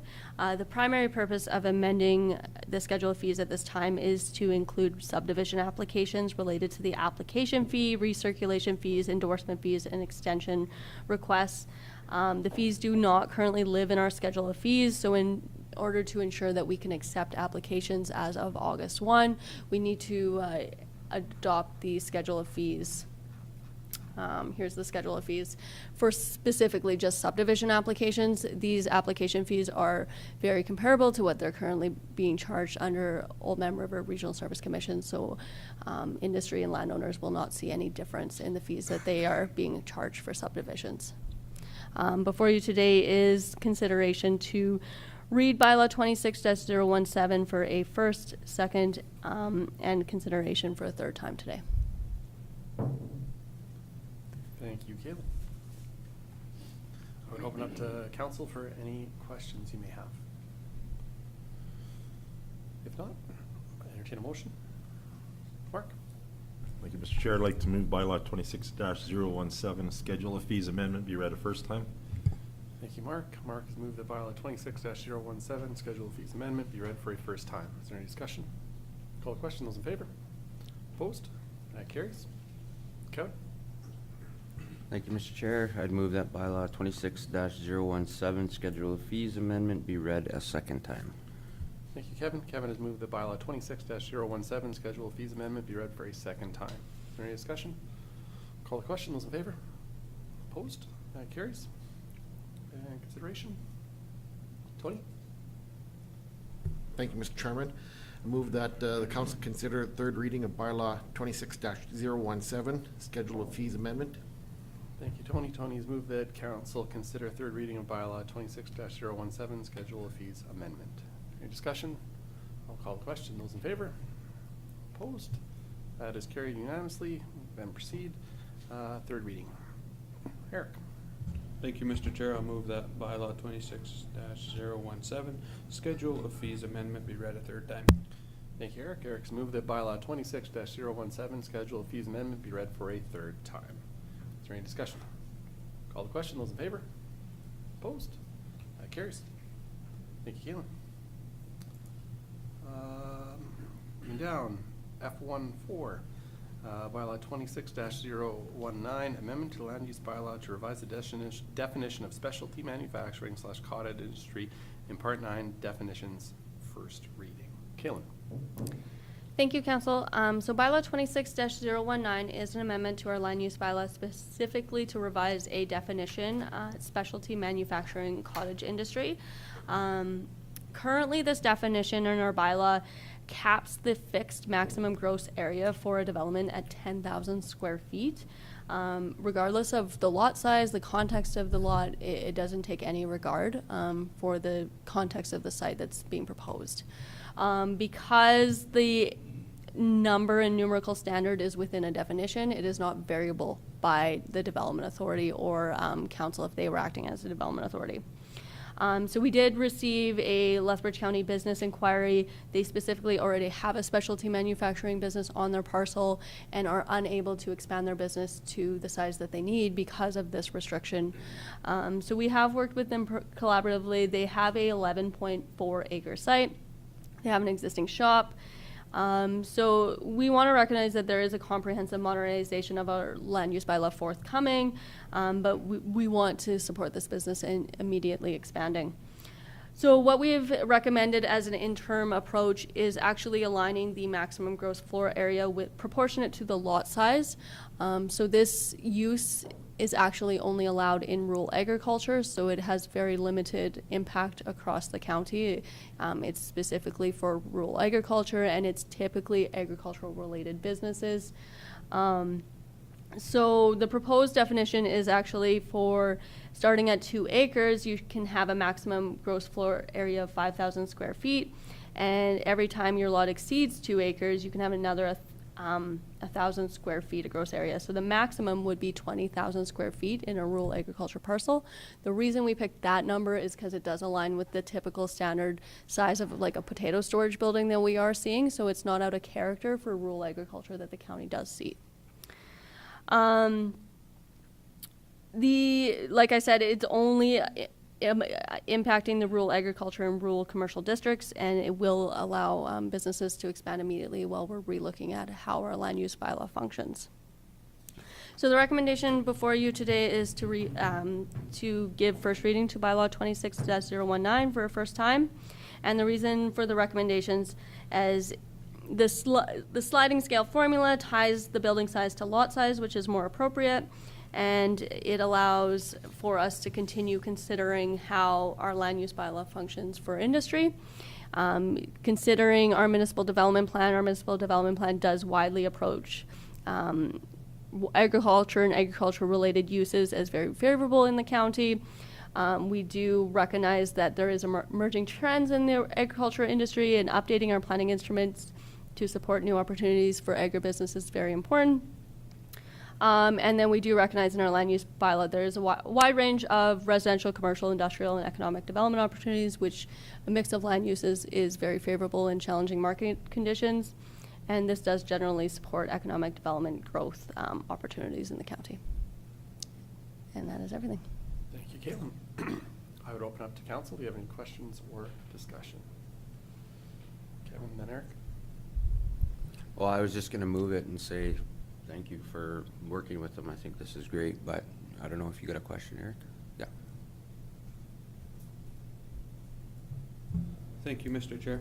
The primary purpose of amending the Schedule of Fees at this time is to include subdivision applications related to the application fee, recirculation fees, endorsement fees, and extension requests. The fees do not currently live in our Schedule of Fees, so in order to ensure that we can accept applications as of August 1, we need to adopt the Schedule of Fees. Here's the Schedule of Fees. For specifically just subdivision applications, these application fees are very comparable to what they're currently being charged under Oldman River Regional Service Commission, so industry and landowners will not see any difference in the fees that they are being charged for subdivisions. Before you today is consideration to read Bylaw 26-017 for a first, second, and consideration for a third time today. Thank you, Caitlin. I would open up to council for any questions you may have. If not, I entertain a motion. Mark? Thank you, Mr. Chair. I'd like to move bylaw 26-017, Schedule of Fees Amendment, be read a first time. Thank you, Mark. Mark has moved that Bylaw 26-017, Schedule of Fees Amendment, be read for a first time. Is there any discussion? Call the question. Those in favor? Opposed? That carries. Kevin? Thank you, Mr. Chair. I'd move that bylaw 26-017, Schedule of Fees Amendment, be read a second time. Thank you, Kevin. Kevin has moved that Bylaw 26-017, Schedule of Fees Amendment, be read for a second time. Is there any discussion? Call the question. Those in favor? Opposed? That carries. And consideration. Tony? Thank you, Mr. Chairman. I move that the council consider third reading of bylaw 26-017, Schedule of Fees Amendment. Thank you, Tony. Tony has moved that council consider third reading of Bylaw 26-017, Schedule of Fees Amendment. Any discussion? I'll call the question. Those in favor? Opposed? That is carried unanimously. Then proceed. Third reading. Eric? Thank you, Mr. Chair. I'll move that Bylaw 26-017, Schedule of Fees Amendment be read a third time. Thank you, Eric. Eric's moved that Bylaw 26-017, Schedule of Fees Amendment be read for a third time. Is there any discussion? Call the question. Those in favor? Opposed? That carries. Thank you, Caitlin. Moving down, F1.4, Bylaw 26-019, Amendment to the Land Use Bylaw to revise the definition of specialty manufacturing / cottage industry in Part 9 definitions, first reading. Caitlin. Thank you, Council. So Bylaw 26-019 is an amendment to our land use bylaw specifically to revise a definition, specialty manufacturing cottage industry. Currently, this definition in our bylaw caps the fixed maximum gross area for a development at 10,000 square feet. Regardless of the lot size, the context of the lot, it doesn't take any regard for the context of the site that's being proposed. Because the number and numerical standard is within a definition, it is not variable by the development authority or council if they were acting as a development authority. So we did receive a Lethbridge County business inquiry. They specifically already have a specialty manufacturing business on their parcel and are unable to expand their business to the size that they need because of this restriction. So we have worked with them collaboratively. They have a 11.4 acre site. They have an existing shop. So we want to recognize that there is a comprehensive modernization of our land use bylaw forthcoming, but we want to support this business in immediately expanding. So what we've recommended as an interim approach is actually aligning the maximum gross floor area with proportionate to the lot size. So this use is actually only allowed in rural agriculture, so it has very limited impact across the county. It's specifically for rural agriculture, and it's typically agricultural related businesses. So the proposed definition is actually for starting at 2 acres, you can have a maximum gross floor area of 5,000 square feet. And every time your lot exceeds 2 acres, you can have another 1,000 square feet of gross area. So the maximum would be 20,000 square feet in a rural agriculture parcel. The reason we picked that number is because it does align with the typical standard size of like a potato storage building that we are seeing. So it's not out of character for rural agriculture that the county does see. Like I said, it's only impacting the rural agriculture and rural commercial districts, and it will allow businesses to expand immediately while we're relooking at how our land use bylaw functions. So the recommendation before you today is to give first reading to bylaw 26-019 for a first time, and the reason for the recommendations is the sliding scale formula ties the building size to lot size, which is more appropriate, and it allows for us to continue considering how our land use bylaw functions for industry. Considering our municipal development plan does widely approach agriculture and agriculture-related uses as very favorable in the county. We do recognize that there is emerging trends in the agriculture industry, and updating our planning instruments to support new opportunities for agribusiness is very important. And then we do recognize in our land use bylaw there is a wide range of residential, commercial, industrial, and economic development opportunities, which a mix of land uses is very favorable in challenging market conditions. And this does generally support economic development growth opportunities in the county. And that is everything. Thank you, Caitlin. I would open up to council. Do you have any questions or discussion? Kevin, then Eric. Well, I was just gonna move it and say thank you for working with them. I think this is great, but I don't know if you got a question, Eric? Yeah. Thank you, Mr. Chair.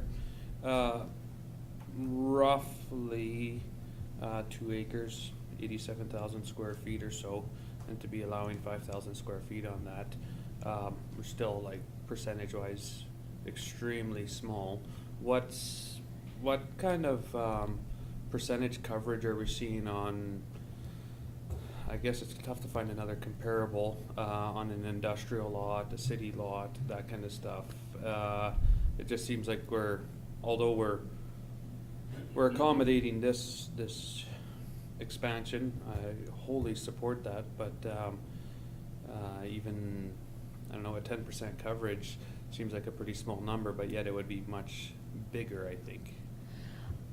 Roughly 2 acres, 87,000 square feet or so, and to be allowing 5,000 square feet on that, we're still like percentage-wise extremely small. What kind of percentage coverage are we seeing on, I guess it's tough to find another comparable, on an industrial lot, a city lot, that kind of stuff. It just seems like although we're accommodating this expansion, I wholly support that, but even, I don't know, a 10% coverage seems like a pretty small number, but yet it would be much bigger, I think.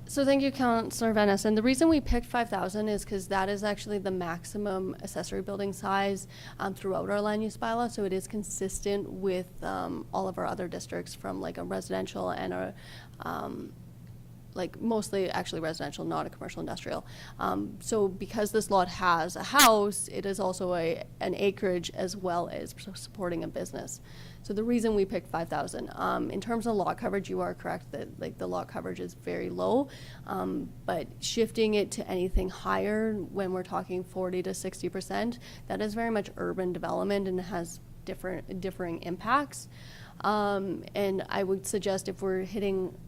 So thank you, Councillor Venice. And the reason we picked 5,000 is because that is actually the maximum accessory building size throughout our land use bylaw. So it is consistent with all of our other districts, from like a residential and a like mostly actually residential, not a commercial industrial. So because this lot has a house, it is also an acreage as well as supporting a business. So the reason we picked 5,000. In terms of lot coverage, you are correct that like the lot coverage is very low, but shifting it to anything higher when we're talking 40 to 60%, that is very much urban development and has differing impacts. And I would suggest if we're hitting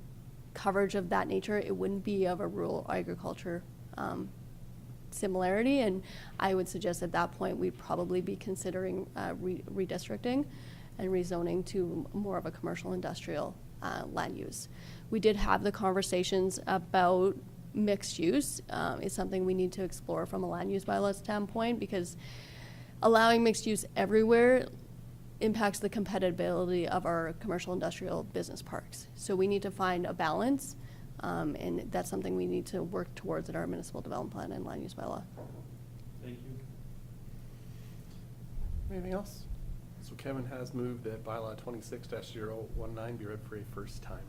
coverage of that nature, it wouldn't be of a rural agriculture similarity, and I would suggest at that point we'd probably be considering redistricting and rezoning to more of a commercial industrial land use. We did have the conversations about mixed use. It's something we need to explore from a land use bylaw standpoint, because allowing mixed use everywhere impacts the compatibility of our commercial industrial business parks. So we need to find a balance, and that's something we need to work towards in our municipal development plan and land use bylaw. Thank you. Anything else? So Kevin has moved that bylaw 26-019 be read for a first time.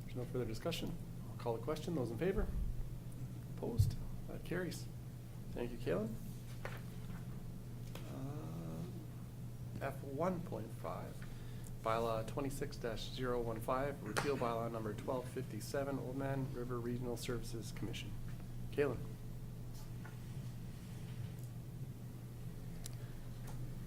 There's no further discussion. I'll call the question. Those in favor? Opposed? That carries. Thank you, Caitlin. F1.5, bylaw 26-015, repeal bylaw number 1257, Oldman River Regional Services Commission. Caitlin.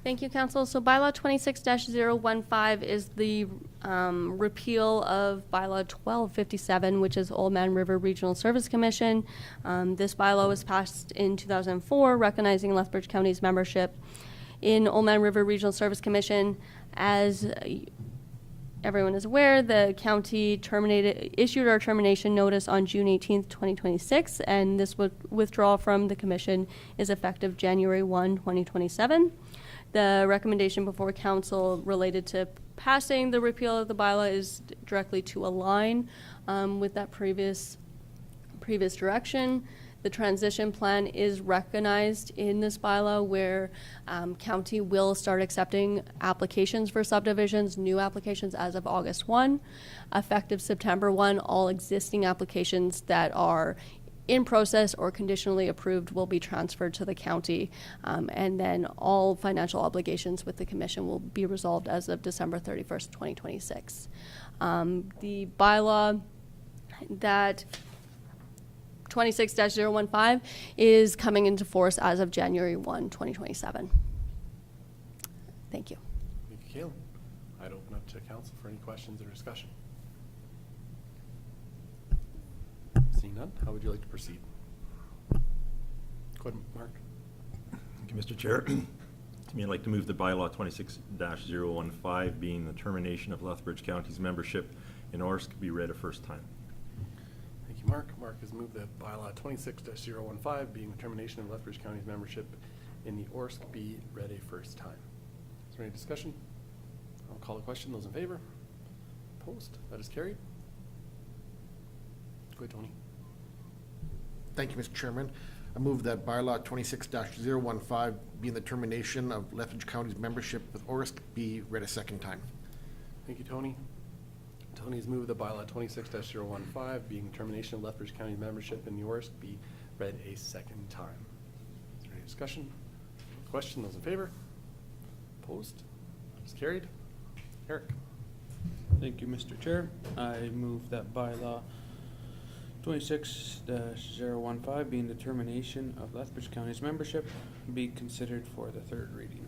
Thank you, Council. So Bylaw 26-015 is the repeal of Bylaw 1257, which is Oldman River Regional Service Commission. This bylaw was passed in 2004, recognizing Lethbridge County's membership in Oldman River Regional Service Commission. As everyone is aware, the county issued our termination notice on June 18th, 2026, and this withdrawal from the commission is effective January 1, 2027. The recommendation before council related to passing the repeal of the bylaw is directly to align with that previous direction. The transition plan is recognized in this bylaw where county will start accepting applications for subdivisions, new applications as of August 1. Effective September 1, all existing applications that are in process or conditionally approved will be transferred to the county, and then all financial obligations with the commission will be resolved as of December 31st, 2026. The bylaw that 26-015 is coming into force as of January 1, 2027. Thank you. Thank you, Kaylin. I'd open up to council for any questions or discussion. Seeing none, how would you like to proceed? Go ahead, Mark. Thank you, Mr. Chair. I'd like to move the bylaw 26-015, being the termination of Lethbridge County's membership in ORSC, be read a first time. Thank you, Mark. Mark has moved that bylaw 26-015, being the termination of Lethbridge County's membership in the ORSC, be read a first time. Is there any discussion? I'll call the question. Those in favor? Opposed? That is carried. Go ahead, Tony. Thank you, Mr. Chairman. I move that bylaw 26-015, being the termination of Lethbridge County's membership with ORSC, be read a second time. Thank you, Tony. Tony's moved the bylaw 26-015, being termination of Lethbridge County membership in the ORSC, be read a second time. Is there any discussion? Question, those in favor? Opposed? That is carried. Eric. Thank you, Mr. Chair. I move that bylaw 26-015, being the termination of Lethbridge County's membership, be considered for the third reading.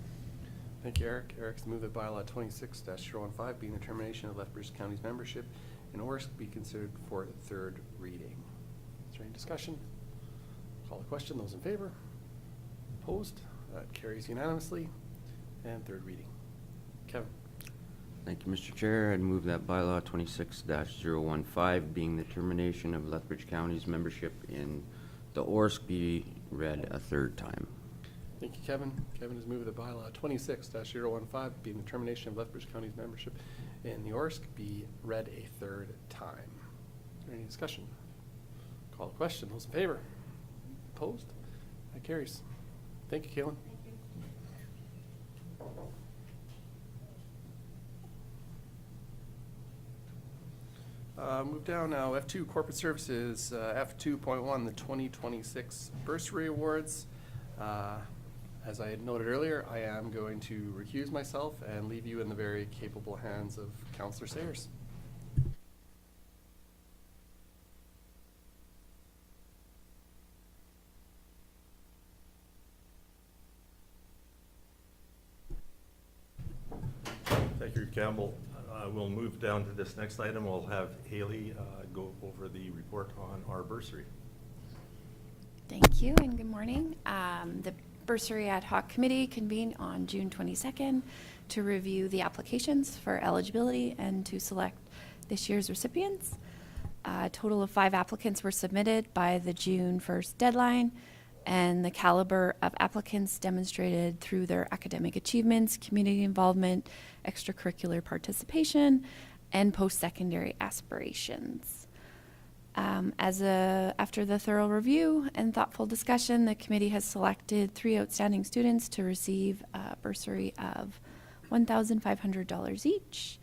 Thank you, Eric. Eric's moved that bylaw 26-015, being the termination of Lethbridge County's membership in ORSC, be considered for the third reading. Is there any discussion? Call the question. Those in favor? Opposed? That carries unanimously. And third reading. Kevin. Thank you, Mr. Chair. I'd move that bylaw 26-015, being the termination of Lethbridge County's membership in the ORSC, be read a third time. Thank you, Kevin. Kevin has moved the bylaw 26-015, being the termination of Lethbridge County's membership in the ORSC, be read a third time. Is there any discussion? Call the question. Those in favor? Opposed? That carries. Thank you, Kaylin. Move down now. F2 Corporate Services, F2.1, the 2026 Bursary Awards. As I had noted earlier, I am going to recuse myself and leave you in the very capable hands of Councillor Sayers. Thank you, Campbell. We'll move down to this next item. We'll have Haley go over the report on our bursary. Thank you and good morning. The Bursary Ad Hoc Committee convened on June 22nd to review the applications for eligibility and to select this year's recipients. A total of 5 applicants were submitted by the June 1st deadline, and the caliber of applicants demonstrated through their academic achievements, community involvement, extracurricular participation, and post-secondary aspirations. After the thorough review and thoughtful discussion, the committee has selected 3 outstanding students to receive a bursary of $1,500 each.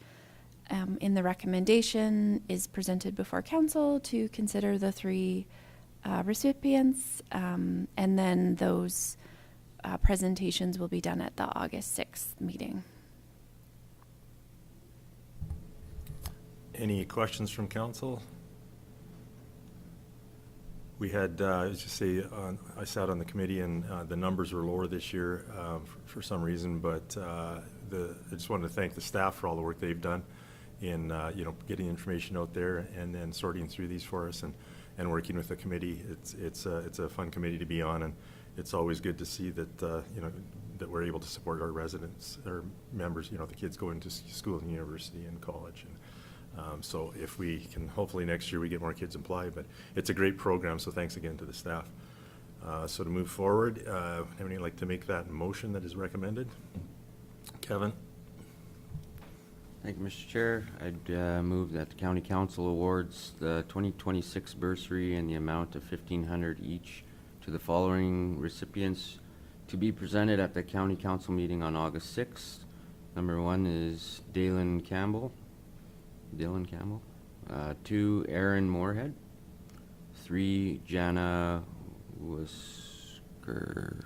In the recommendation is presented before council to consider the 3 recipients, and then those presentations will be done at the August 6th meeting. Any questions from council? We had, let's just say, I sat on the committee and the numbers were lower this year for some reason, but I just wanted to thank the staff for all the work they've done in, getting information out there and then sorting through these for us and working with the committee. It's a fun committee to be on, and it's always good to see that, that we're able to support our residents, our members, the kids going to school and university and college. So if we can, hopefully next year we get more kids apply, but it's a great program, so thanks again to the staff. So to move forward, anybody like to make that motion that is recommended? Kevin? Thank you, Mr. Chair. I'd move that the County Council awards the 2026 bursary in the amount of $1,500 each to the following recipients to be presented at the County Council meeting on August 6th. Number 1 is Dylan Campbell. 2, Aaron Moorhead. 3, Jana Whisker.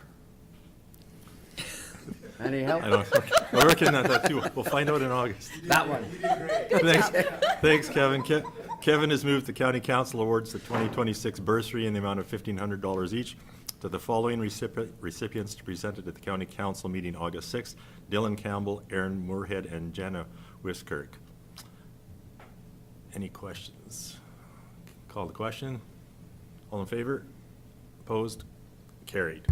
Any help? I don't, we're working on that too. We'll find out in August. That one. Thanks, Kevin. Kevin has moved the County Council awards the 2026 bursary in the amount of $1,500 each to the following recipients to be presented at the County Council meeting August 6th: Dylan Campbell, Aaron Moorhead, and Jana Whiskirk. Any questions? Call the question. All in favor? Opposed? Carried.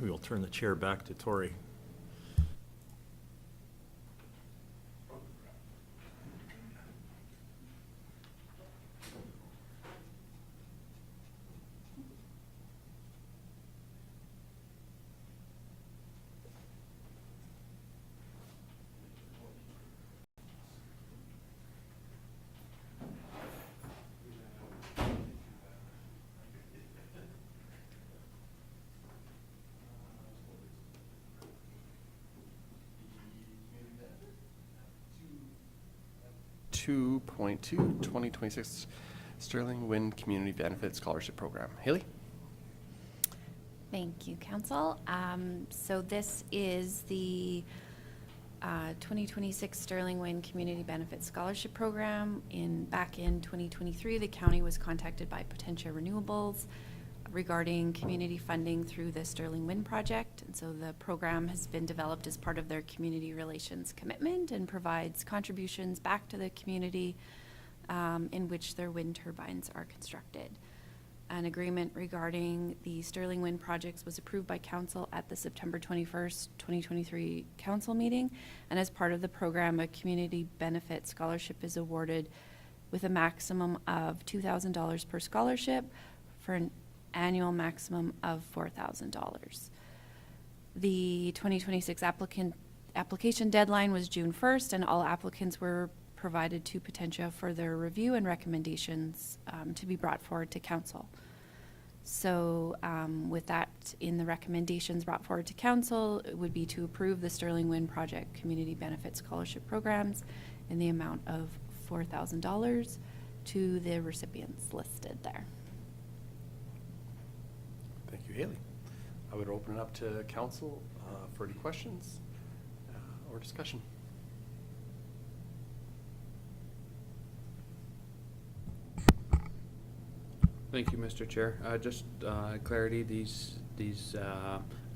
We will turn the chair back to Tori. Two 2026 Stirling Wind Community Benefit Scholarship Program. Haley? Thank you, Council. So this is the 2026 Stirling Wind Community Benefit Scholarship Program. Back in 2023, the county was contacted by Potentia Renewables regarding community funding through the Stirling Wind Project. And so the program has been developed as part of their community relations commitment and provides contributions back to the community in which their wind turbines are constructed. An agreement regarding the Stirling Wind projects was approved by Council at the September 21st, 2023 Council meeting. And as part of the program, a community benefit scholarship is awarded with a maximum of $2,000 per scholarship for an annual maximum of $4,000. The 2026 application deadline was June 1st, and all applicants were provided to Potentia for their review and recommendations to be brought forward to Council. So with that in the recommendations brought forward to Council, it would be to approve the Stirling Wind Project Community Benefit Scholarship Programs in the amount of $4,000 to the recipients listed there. Thank you, Haley. I would open it up to Council for any questions or discussion. Thank you, Mr. Chair. Just clarity, these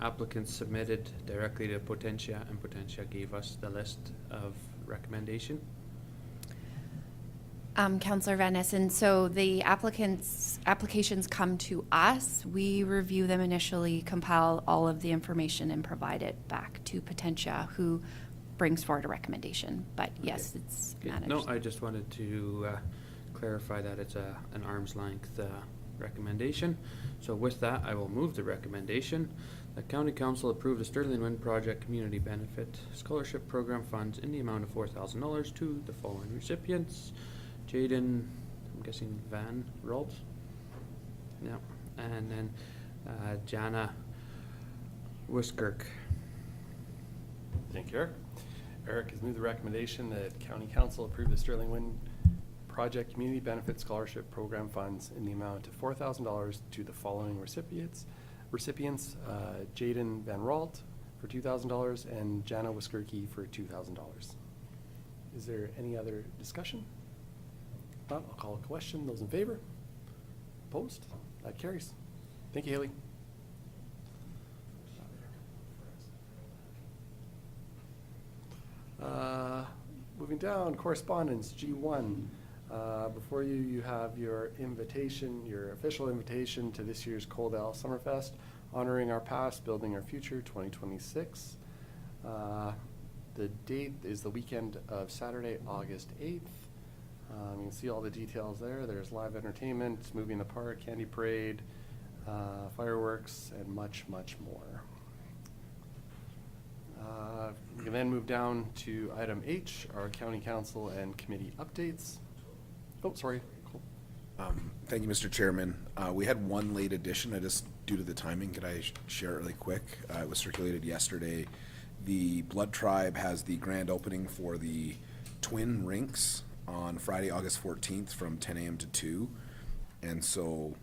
applicants submitted directly to Potentia, and Potentia gave us the list of recommendation. Councillor Van Essen, so the applications come to us. We review them initially, compile all of the information, and provide it back to Potentia, who brings forward a recommendation. But yes, it's managed. No, I just wanted to clarify that it's an arm's length recommendation. So with that, I will move the recommendation that County Council approve the Stirling Wind Project Community Benefit Scholarship Program funds in the amount of $4,000 to the following recipients: Jaden, I'm guessing Van Rolt, yeah, and then Jana Whiskirk. Thank you, Eric. Eric has moved the recommendation that County Council approve the Stirling Wind Project Community Benefit Scholarship Program funds in the amount of $4,000 to the following recipients: Jaden Van Rolt for $2,000 and Jana Whiskirky for $2,000. Is there any other discussion? Not, I'll call a question. Those in favor? Opposed? That carries. Thank you, Haley. Moving down, correspondence, G1. Before you, you have your invitation, your official invitation to this year's Coldell Summerfest, honoring our past, building our future, 2026. The date is the weekend of Saturday, August 8th. You can see all the details there. There's live entertainment, movie in the park, candy parade, fireworks, and much, much more. We can then move down to item H, our county council and committee updates. Oh, sorry. Cool. Thank you, Mr. Chairman. We had one late addition. Due to the timing, could I share it really quick? It was circulated yesterday. The Blood Tribe has the grand opening for the Twin Rinks on Friday, August 14th from 10 a.m. to 2. And so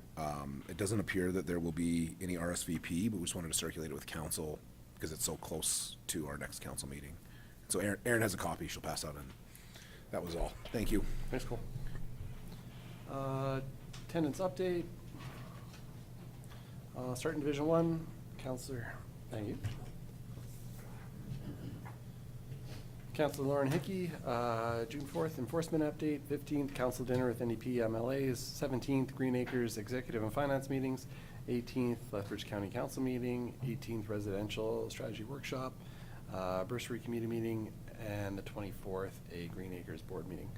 it doesn't appear that there will be any RSVP, but we just wanted to circulate it with council because it's so close to our next council meeting. So Erin has a copy she'll pass out, and that was all. Thank you. Thanks, Cole. Attendance update. Starting Division 1, Councillor, thank you. Councillor Lauren Hickey, June 4th, enforcement update. 15th, council dinner with NDP MLAs. 17th, Green Acres executive and finance meetings. 18th, Lethbridge County Council meeting. 18th, residential strategy workshop. Bursary committee meeting. And the 24th, a Green Acres board meeting.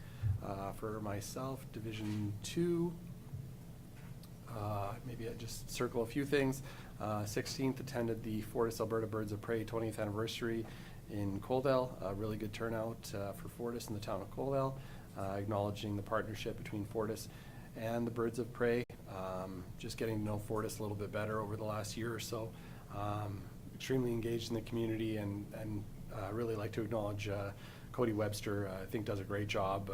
For myself, Division 2, maybe I just circle a few things. 16th, attended the Fortis Alberta Birds of Prey 20th anniversary in Coldell. A really good turnout for Fortis in the town of Coldell, acknowledging the partnership between Fortis and the Birds of Prey. Just getting to know Fortis a little bit better over the last year or so. Extremely engaged in the community, and really like to acknowledge Cody Webster. I think does a great job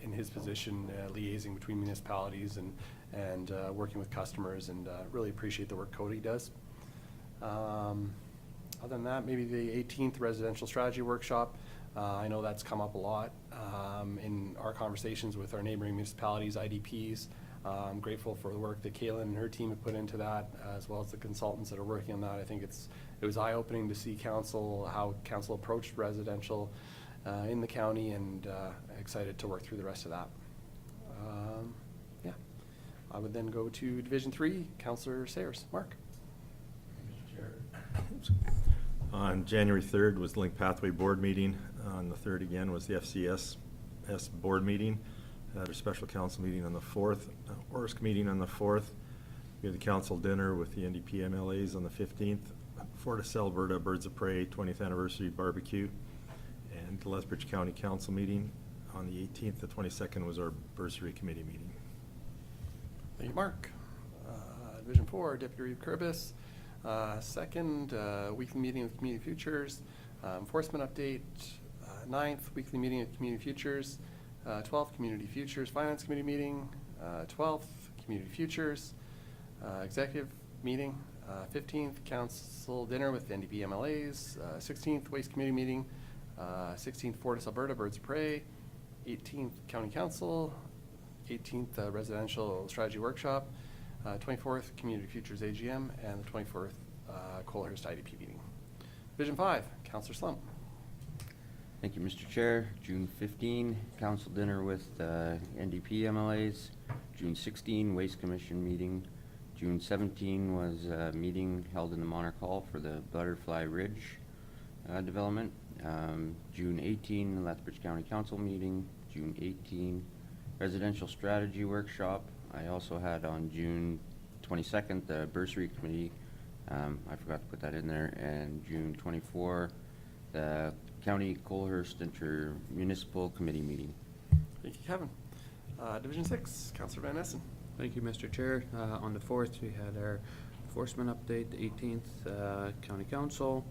in his position, liaising between municipalities and working with customers, and really appreciate the work Cody does. Other than that, maybe the 18th residential strategy workshop. I know that's come up a lot in our conversations with our neighboring municipalities, IDPs. I'm grateful for the work that Kaylin and her team have put into that, as well as the consultants that are working on that. I think it was eye-opening to see how council approached residential in the county, and excited to work through the rest of that. Yeah, I would then go to Division 3, Councillor Sayers. Mark. On January 3rd was the Link Pathway Board meeting. On the 3rd again was the FCS Board meeting. Had our special council meeting on the 4th, ORSC meeting on the 4th. We had the council dinner with the NDP MLAs on the 15th. Fortis Alberta Birds of Prey 20th anniversary barbecue. And the Lethbridge County Council meeting on the 18th. The 22nd was our Bursary Committee meeting. Thank you, Mark. Division 4, Deputy Reeve Kurbis. Second, weekly meeting with Community Futures. Enforcement update. 9th, weekly meeting with Community Futures. 12th, Community Futures Finance Committee meeting. 12th, Community Futures Executive meeting. 15th, Council dinner with NDP MLAs. 16th, Waste Committee meeting. 16th, Fortis Alberta Birds of Prey. 18th, County Council. 18th, Residential Strategy Workshop. 24th, Community Futures AGM. And the 24th, Colehurst IDP meeting. Division 5, Councillor Slump. Thank you, Mr. Chair. June 15, council dinner with NDP MLAs. June 16, Waste Commission meeting. June 17 was a meeting held in the Monarch Hall for the Butterfly Ridge development. June 18, Lethbridge County Council meeting. June 18, Residential Strategy Workshop. I also had on June 22nd the Bursary Committee. I forgot to put that in there. And June 24, the County Colehurst Inter-Municipal Committee meeting. Thank you, Kevin. Division 6, Councillor Van Essen. Thank you, Mr. Chair. On the 4th, we had our enforcement update. The 18th, County Council.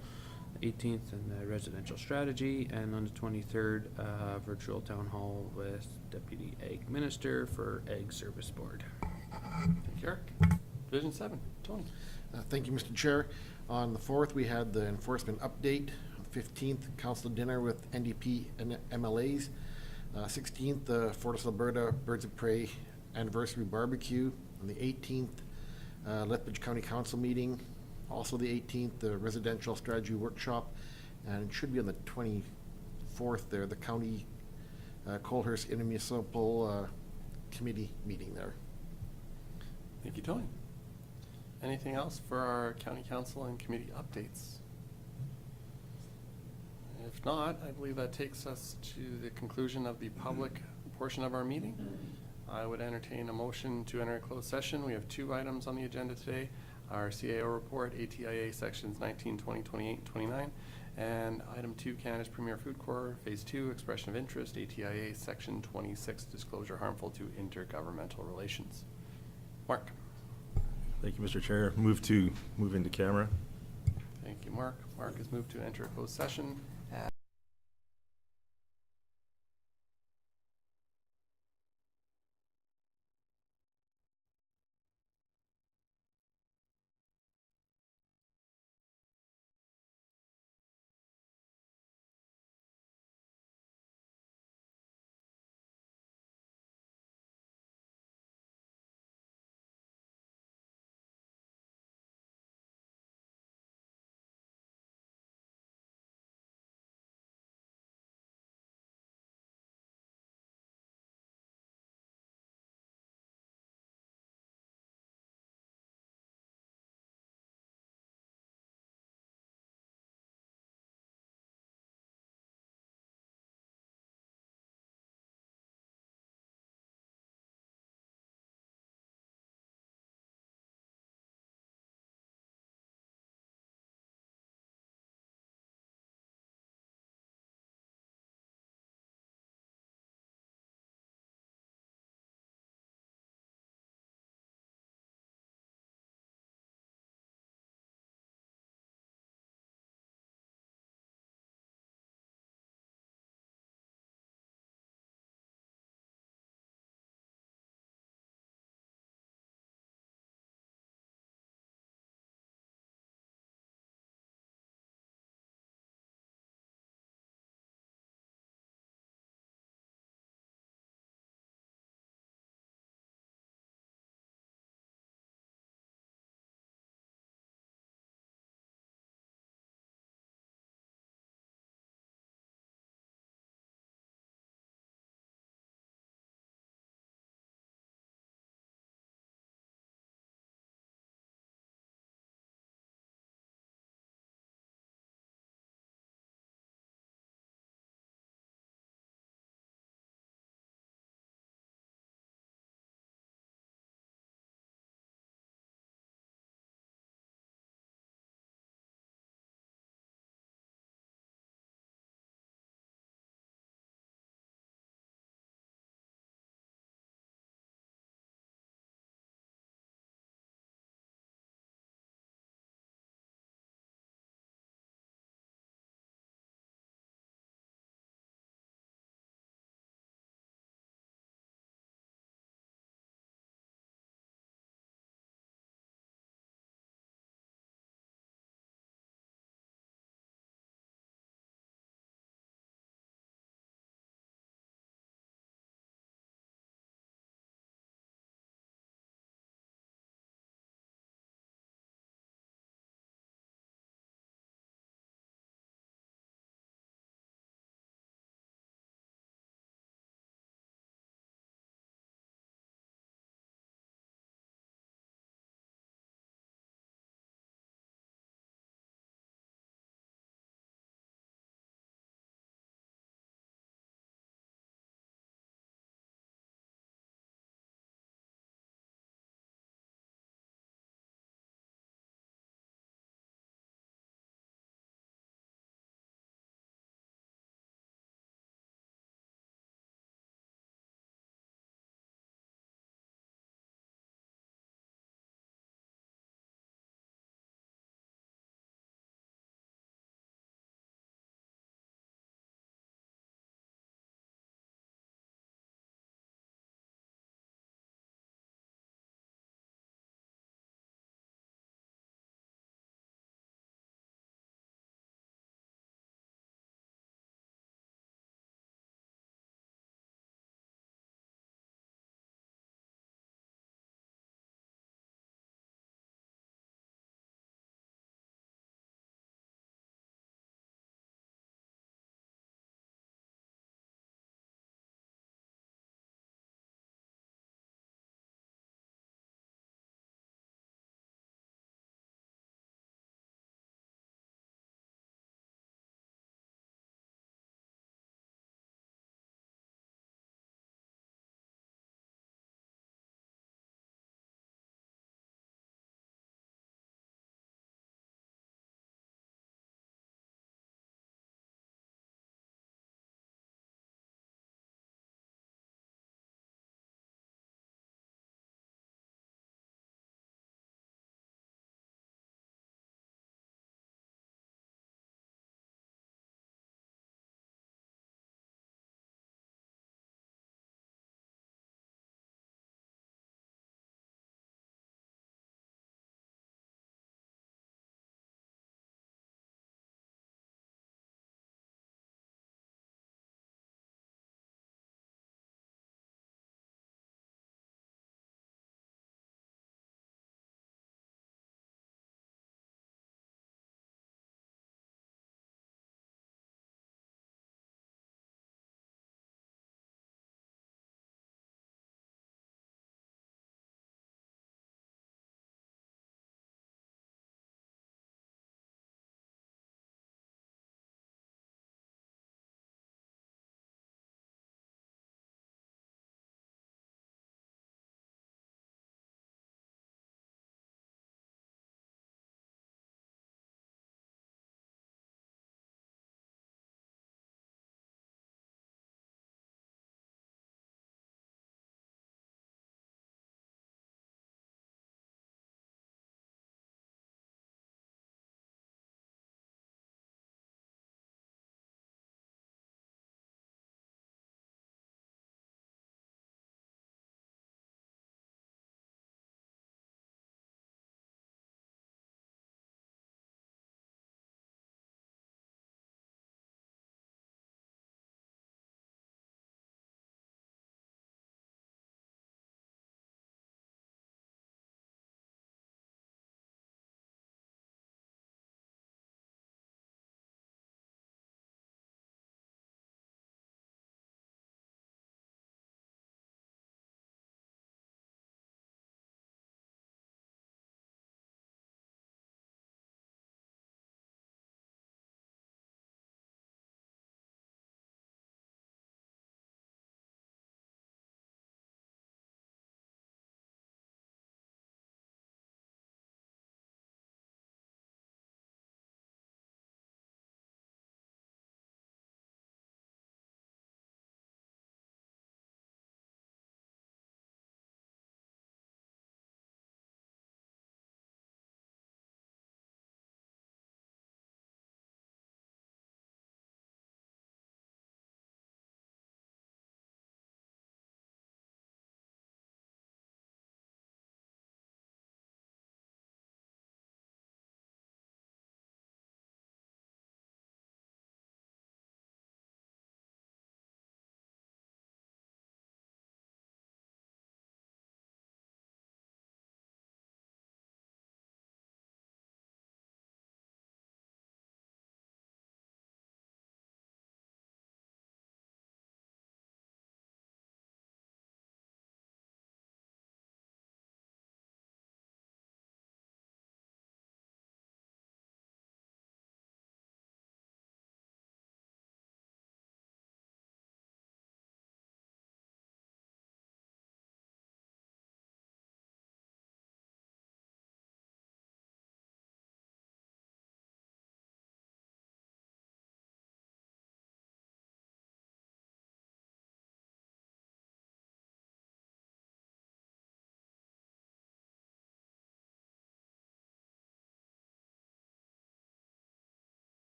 18th, and the residential strategy. And on the 23rd, virtual town hall with Deputy Ag Minister for Ag Service Board. Thank you, Eric. Division 7, Tony. Thank you, Mr. Chair. On the 4th, we had the enforcement update. On the 15th, council dinner with NDP and MLAs. 16th, the Fortis Alberta Birds of Prey anniversary barbecue. On the 18th, Lethbridge County Council meeting. Also the 18th, the residential strategy workshop. And it should be on the 24th there, the county Colehurst Intermunicipal Committee meeting there. Thank you, Tony. Anything else for our county council and committee updates? If not, I believe that takes us to the conclusion of the public portion of our meeting. I would entertain a motion to enter a closed session. We have 2 items on the agenda today. Our CAO report, ATIA sections 19, 20, 28, 29, and item 2, Canada's Premier Food Corps, phase 2, expression of interest, ATIA section 26, disclosure harmful to intergovernmental relations. Mark. Thank you, Mr. Chair. Move into camera. Thank you, Mark. Mark has moved to enter a closed session.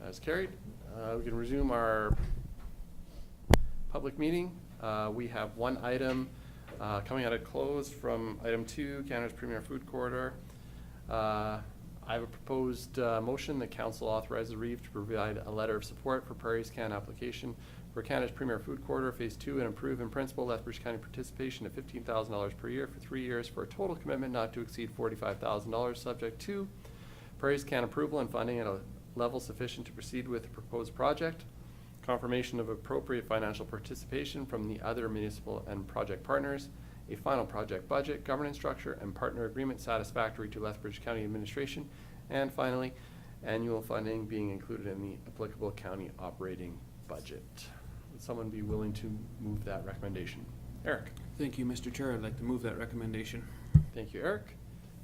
As carried. We can resume our public meeting. We have one item coming out of close from item 2, Canada's Premier Food Corridor. I have a proposed motion that council authorize the REEF to provide a letter of support for Prairie's Can application for Canada's Premier Food Corridor Phase 2 and approve in principle Lethbridge County participation of $15,000 per year for 3 years for a total commitment not to exceed $45,000, subject to Prairie's Can approval and funding at a level sufficient to proceed with the proposed project, confirmation of appropriate financial participation from the other municipal and project partners, a final project budget, governance structure, and partner agreement satisfactory to Lethbridge County administration, and finally, annual funding being included in the applicable county operating budget. Would someone be willing to move that recommendation? Eric? Thank you, Mr. Chair. I'd like to move that recommendation. Thank you, Eric.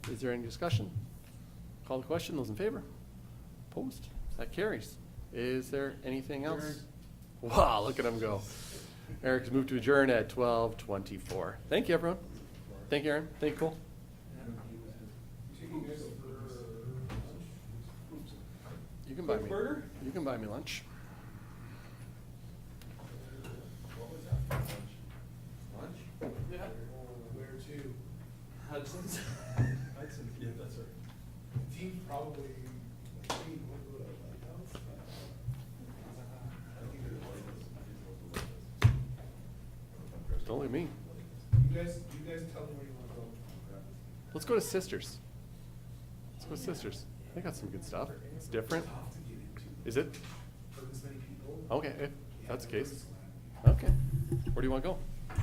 Is there any discussion? Call the question. Those in favor? Opposed? That carries. Is there anything else? Wow, look at him go. Eric's moved to adjourn at 12:24. Thank you, everyone. Thank you, Aaron. Thank you, Cole. You can buy me. You can buy me lunch. Lunch? Yeah. Where to? Hudson's. Hudson, yeah, that's right. Team probably, I think we'll go to Lighthouse. I think there's Don't look at me. You guys tell me where you wanna go. Let's go to Sisters. Let's go to Sisters. They got some good stuff. It's different. Tough to get into. Is it? For this many people. Okay, if that's the Yeah, case. slam. Okay. Where do you want to go? Like,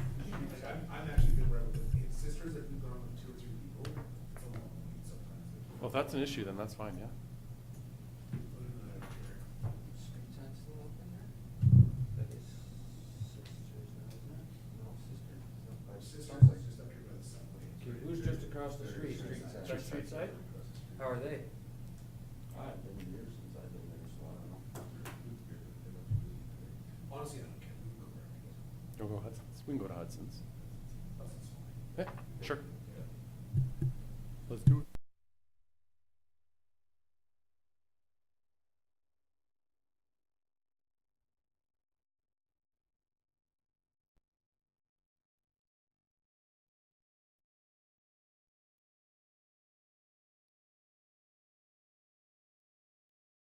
I'm actually good where with the sisters that we've gone with 2 or 3 people. It's a long wait sometimes. Well, if that's an issue, then that's fine, yeah. Put it in there. Street sign still open there? That is Sisters now, isn't it? No, Sisters. Our sisters is just up here by the subway. Who's just across the street? Street side? How are they? I've been here since I've been there, so I don't know. Honestly, I don't care. We can go wherever you guys You'll go Hudson's. We can go to Hudson's. want. Hudson's fine. Yeah, sure. Let's do it.